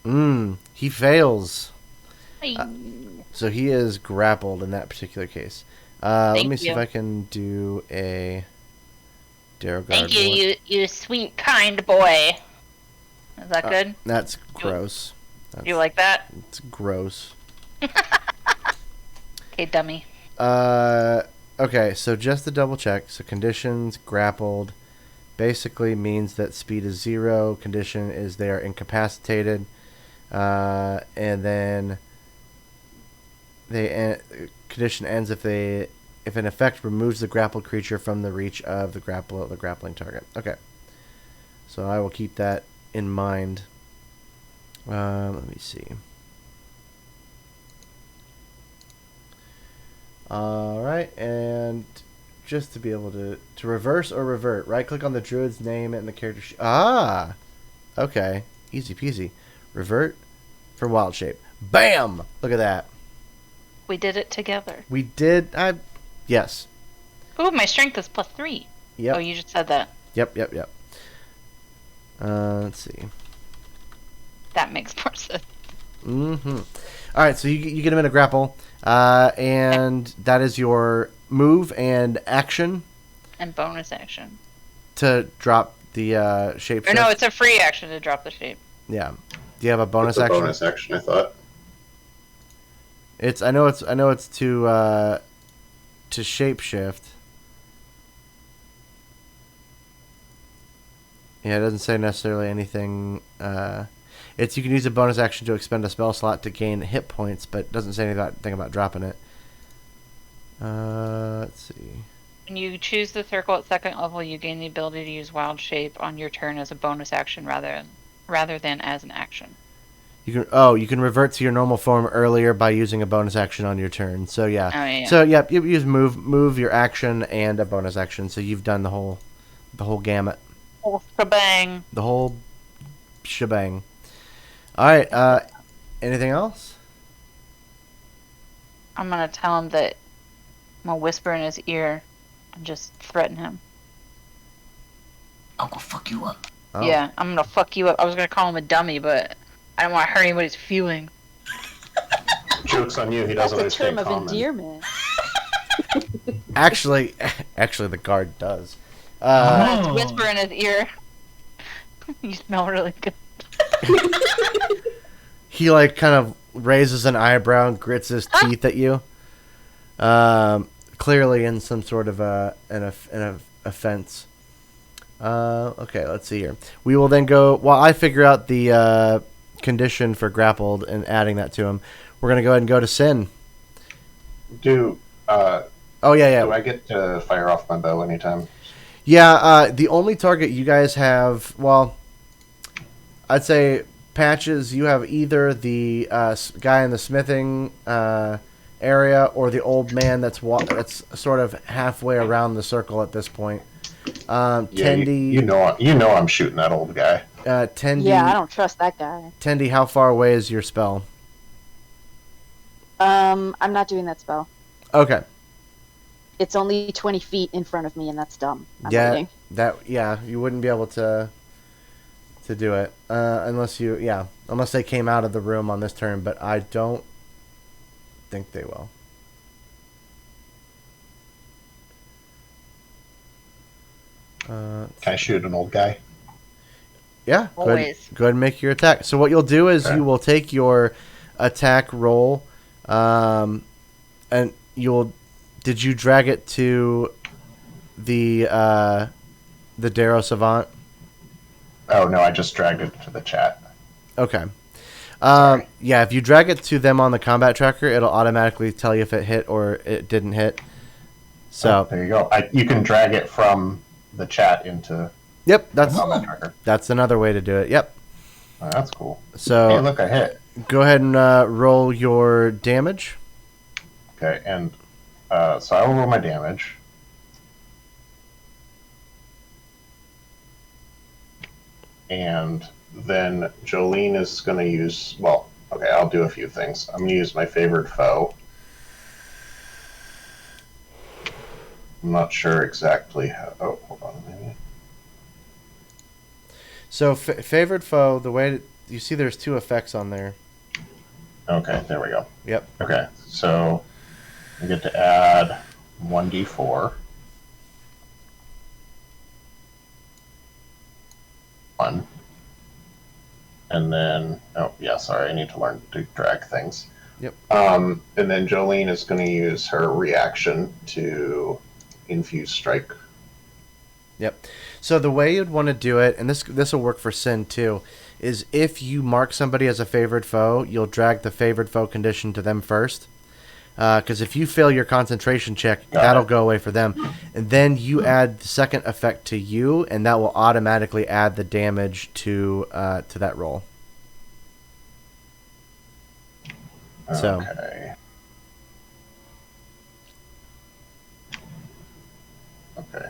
he fails. So he is grappled in that particular case. Let me see if I can do a Darrow Guard. Thank you, you sweet, kind boy. Is that good? That's gross. You like that? It's gross. Okay, dummy. Okay, so just to double check. So conditions, grappled, basically means that speed is 0. Condition is they are incapacitated. And then condition ends if an effect removes the grappled creature from the reach of the grappling target. Okay. So I will keep that in mind. Let me see. Alright, and just to be able to reverse or revert, right click on the druid's name and the character okay, easy peasy. Revert from wild shape. Bam! Look at that. We did it together. We did. Yes. Ooh, my strength is +3. Yep. Oh, you just said that. Yep. Let's see. That makes more sense. Alright, so you get him in a grapple, and that is your move and action. And bonus action. To drop the shape. Or no, it's a free action to drop the shape. Yeah. Do you have a bonus It's a action? bonus action, I thought. I know it's to shapeshift. Yeah, it doesn't say necessarily anything. It's you can use a bonus action to expend a spell slot to gain hit points, but it doesn't say anything about dropping it. Let's see. When you choose the circle at 2nd level, you gain the ability to use wild shape on your turn as a bonus action rather than as an action. You can revert to your normal form earlier by using a bonus action on your turn. So yeah. Oh, yeah. So yeah, you use move your action and a bonus action. So you've done the whole gamut. Whole shebang. The whole shebang. All right. Anything else? I'm gonna tell him that I'm gonna whisper in his ear and just threaten him. I'll go fuck you up. Oh. Yeah, I'm gonna fuck you up. I was gonna call him a dummy, but I don't want to hurt anybody's feelings. Joke's on you. He That's doesn't a understand term of common. endearment. Actually, the guard does. Oh. Whisper in his ear. You smell really good. He like kind of raises an eyebrow and grits his teeth at you. Clearly in some sort of an offense. Okay, let's see here. We will then go while I figure out the condition for grappled and adding that to him. We're gonna go ahead and go to Sin. Do Oh yeah. do I get to fire off my bow anytime? Yeah, the only target you guys have, well, I'd say Patches, you have either the guy in the smithing area or the old man that's sort of halfway around the circle at this point. Tendy, you know I'm shooting that old guy. Tendy, Yeah, I don't trust that guy. Tendy, how far away is your spell? I'm not doing that spell. Okay. It's only 20 feet in front of me, and that's dumb. I'm Yeah, waiting. you wouldn't be able to do it unless they came out of the room on this turn, but I don't think they will. Can I shoot an old guy? Yeah, Always. go ahead and make your attack. So what you'll do is Okay. you will take your attack roll, and you'll. Did you drag it to the Darrow Savant? Oh no, I just dragged it to the chat. Okay. Yeah, if you drag it to them on the combat tracker, it'll automatically tell you if it hit or it didn't hit. So There you go. You can drag it from the chat into yep, the combat tracker. that's another way to do it. Yep. Oh, that's cool. So Hey, look, I hit. go ahead and roll your damage. Okay, and so I will roll my damage. And then Jolene is going to use, well, okay, I'll do a few things. I'm going to use my favorite foe. I'm not sure exactly how. Oh, hold on a minute. So favored foe, the way you see, there's two effects on there. Okay, there we go. Yep. Okay, so I get to add 1d4. 1. And then, oh yeah, sorry, I need to learn to drag things. Yep. And then Jolene is going to use her reaction to infuse strike. Yep. So the way you'd want to do it, and this will work for Sin too, is if you mark somebody as a favored foe, you'll drag the favored foe condition to them first. Because if you fail your concentration check, that'll go away for them. And then you add the second effect to you, and that will automatically add the damage to that roll. So. Okay. Okay.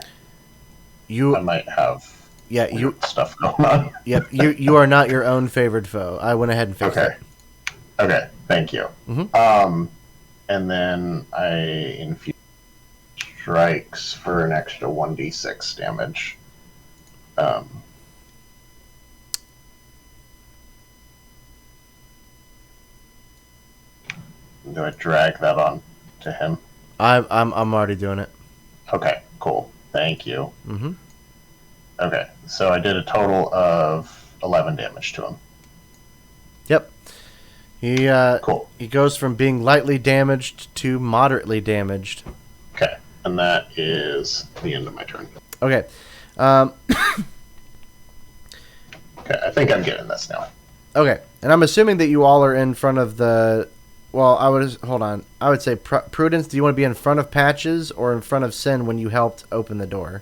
I might have weird stuff going on. Yep, you are not your own favored foe. I went ahead and fixed it. Okay, thank you. Mm-hmm. And then I infuse strikes for an extra 1d6 damage. Do I drag that on to him? I'm already doing it. Okay, cool. Thank you. Mm-hmm. Okay, so I did a total of 11 damage to him. Yep. He goes from being lightly damaged to moderately damaged. Okay, and that is the end of my turn. Okay. Okay, I think I'm getting this now. Okay, and I'm assuming that you all are in front of the. Well, hold on. I would say Prudence. Do you want to be in front of Patches or in front of Sin when you helped open the door?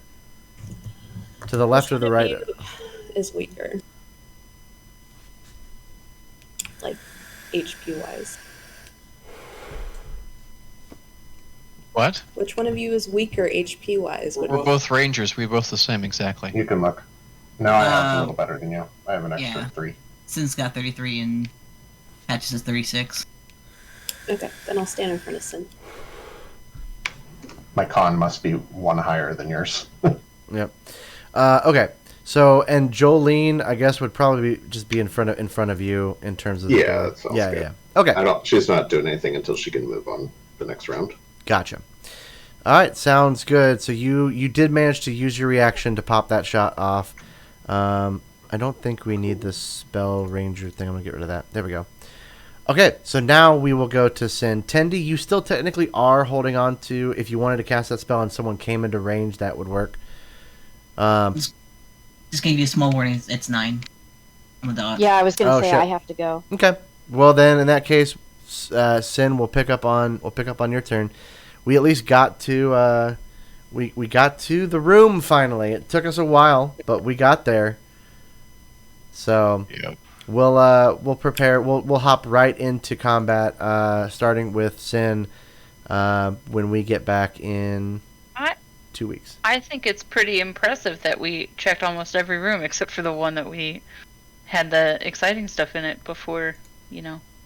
To the left or the right? Is weaker. Like HP wise. What? Which one of you is weaker HP wise? We're both rangers. We're both the same, exactly. You can look. No, I have a little better than you. I have an extra 3. Sin's got 33 and Catches is 36. Okay, then I'll stand in front of Sin. My con must be one higher than yours. Yep. Okay. So, and Jolene, I guess, would probably just be in front of you in terms of the Yeah, door. that sounds Yeah, good. yeah. Okay. She's not doing anything until she can move on the next round. Gotcha. All right, sounds good. So you did manage to use your reaction to pop that shot off. I don't think we need the spell ranger thing. I'm gonna get rid of that. There we go. Okay, so now we will go to Sin. Tendi, you still technically are holding on to. If you wanted to cast that spell and someone came into range, that would work. Just gave you a small warning. It's 9 on the dot. Yeah, I was gonna Oh, say shit. I have to go. Okay. Well, then in that case, Sin will pick up on your turn. We at least got to we got to the room finally. It took us a while, but we got there. So Yep. we'll prepare. We'll hop right into combat, starting with Sin when we get back in 2 weeks. I think it's pretty impressive that we checked almost every room except for the one that we had the exciting stuff in it before,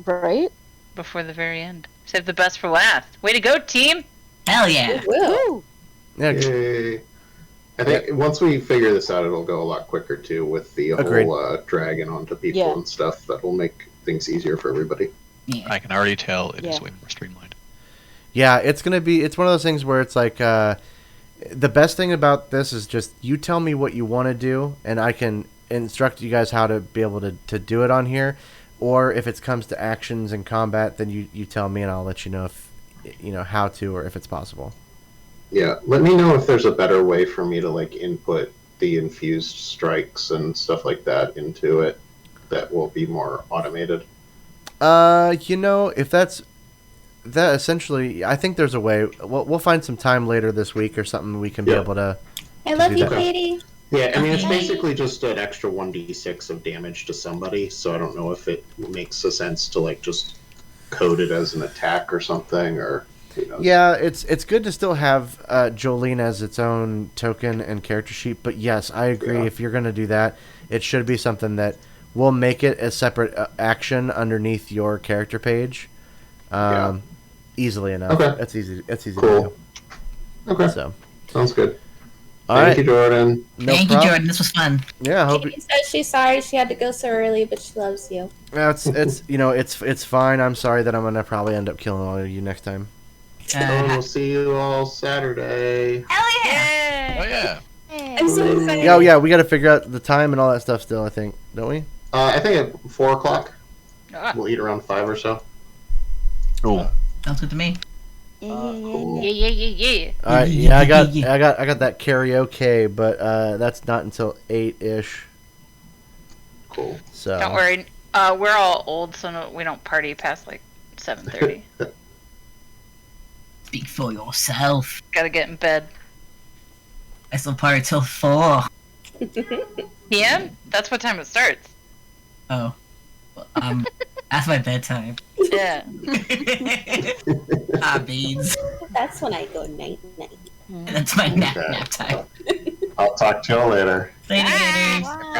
Right? before the very end. Save the best for last. Way to go, team! Hell yeah! Woo! Yeah. Yay. I think once we figure this out, it'll go a lot quicker too with the Agreed. whole dragging onto people Yeah. and stuff. That will make things easier for everybody. Yeah. I can already tell it is Yeah. way more streamlined. Yeah, it's one of those things where it's like the best thing about this is just you tell me what you want to do, and I can instruct you guys how to be able to do it on here. Or if it comes to actions and combat, then you tell me, and I'll let you know if how to or if it's possible. Yeah, let me know if there's a better way for me to input the infused strikes and stuff like that into it that will be more automated. If that essentially, I think there's a way. We'll find some time later this week or something we can be Yeah. able to. I love do you, that. Katie. Yeah, I mean it's Okay. basically just an extra 1d6 of damage to somebody, so I don't know if it makes a sense to just code it as an attack or something, or Yeah, it's good to still have Jolene as its own token and character sheet, but yes, I agree. Yeah. If you're going to do that, it should be something that will make it a separate action underneath your character page, Yeah. easily enough. Okay. It's easy. It's easy Cool. to Okay, do. So, sounds good. all Thank right, you, Jordan. no Thank you, problem. Jordan. This was fun. Yeah, I hope Katie says she's sorry she had to go so early, but she loves you. it's fine. I'm sorry that I'm gonna probably end up killing all of you next time. And we'll see you all Saturday. Hell yeah! Yay! Oh yeah. I'm so excited. Yeah, yeah, we got to figure out the time and all that stuff still. I think, don't we? I think at 4 o'clock. Ah. We'll eat around 5 or so. Cool. Sounds good to me. Cool. Yeah. All right, yeah, I got that karaoke, but that's not until 8-ish. Cool. So Don't worry. We're all old, so we don't party past 7:30. Speak for yourself. Gotta get in bed. I still party till 4. PM? That's what time it starts. Oh. Well, that's my bedtime. Yeah. Beans. That's when I go night night. That's my nap Okay. time. I'll talk to y'all later. Later. Bye. Wow.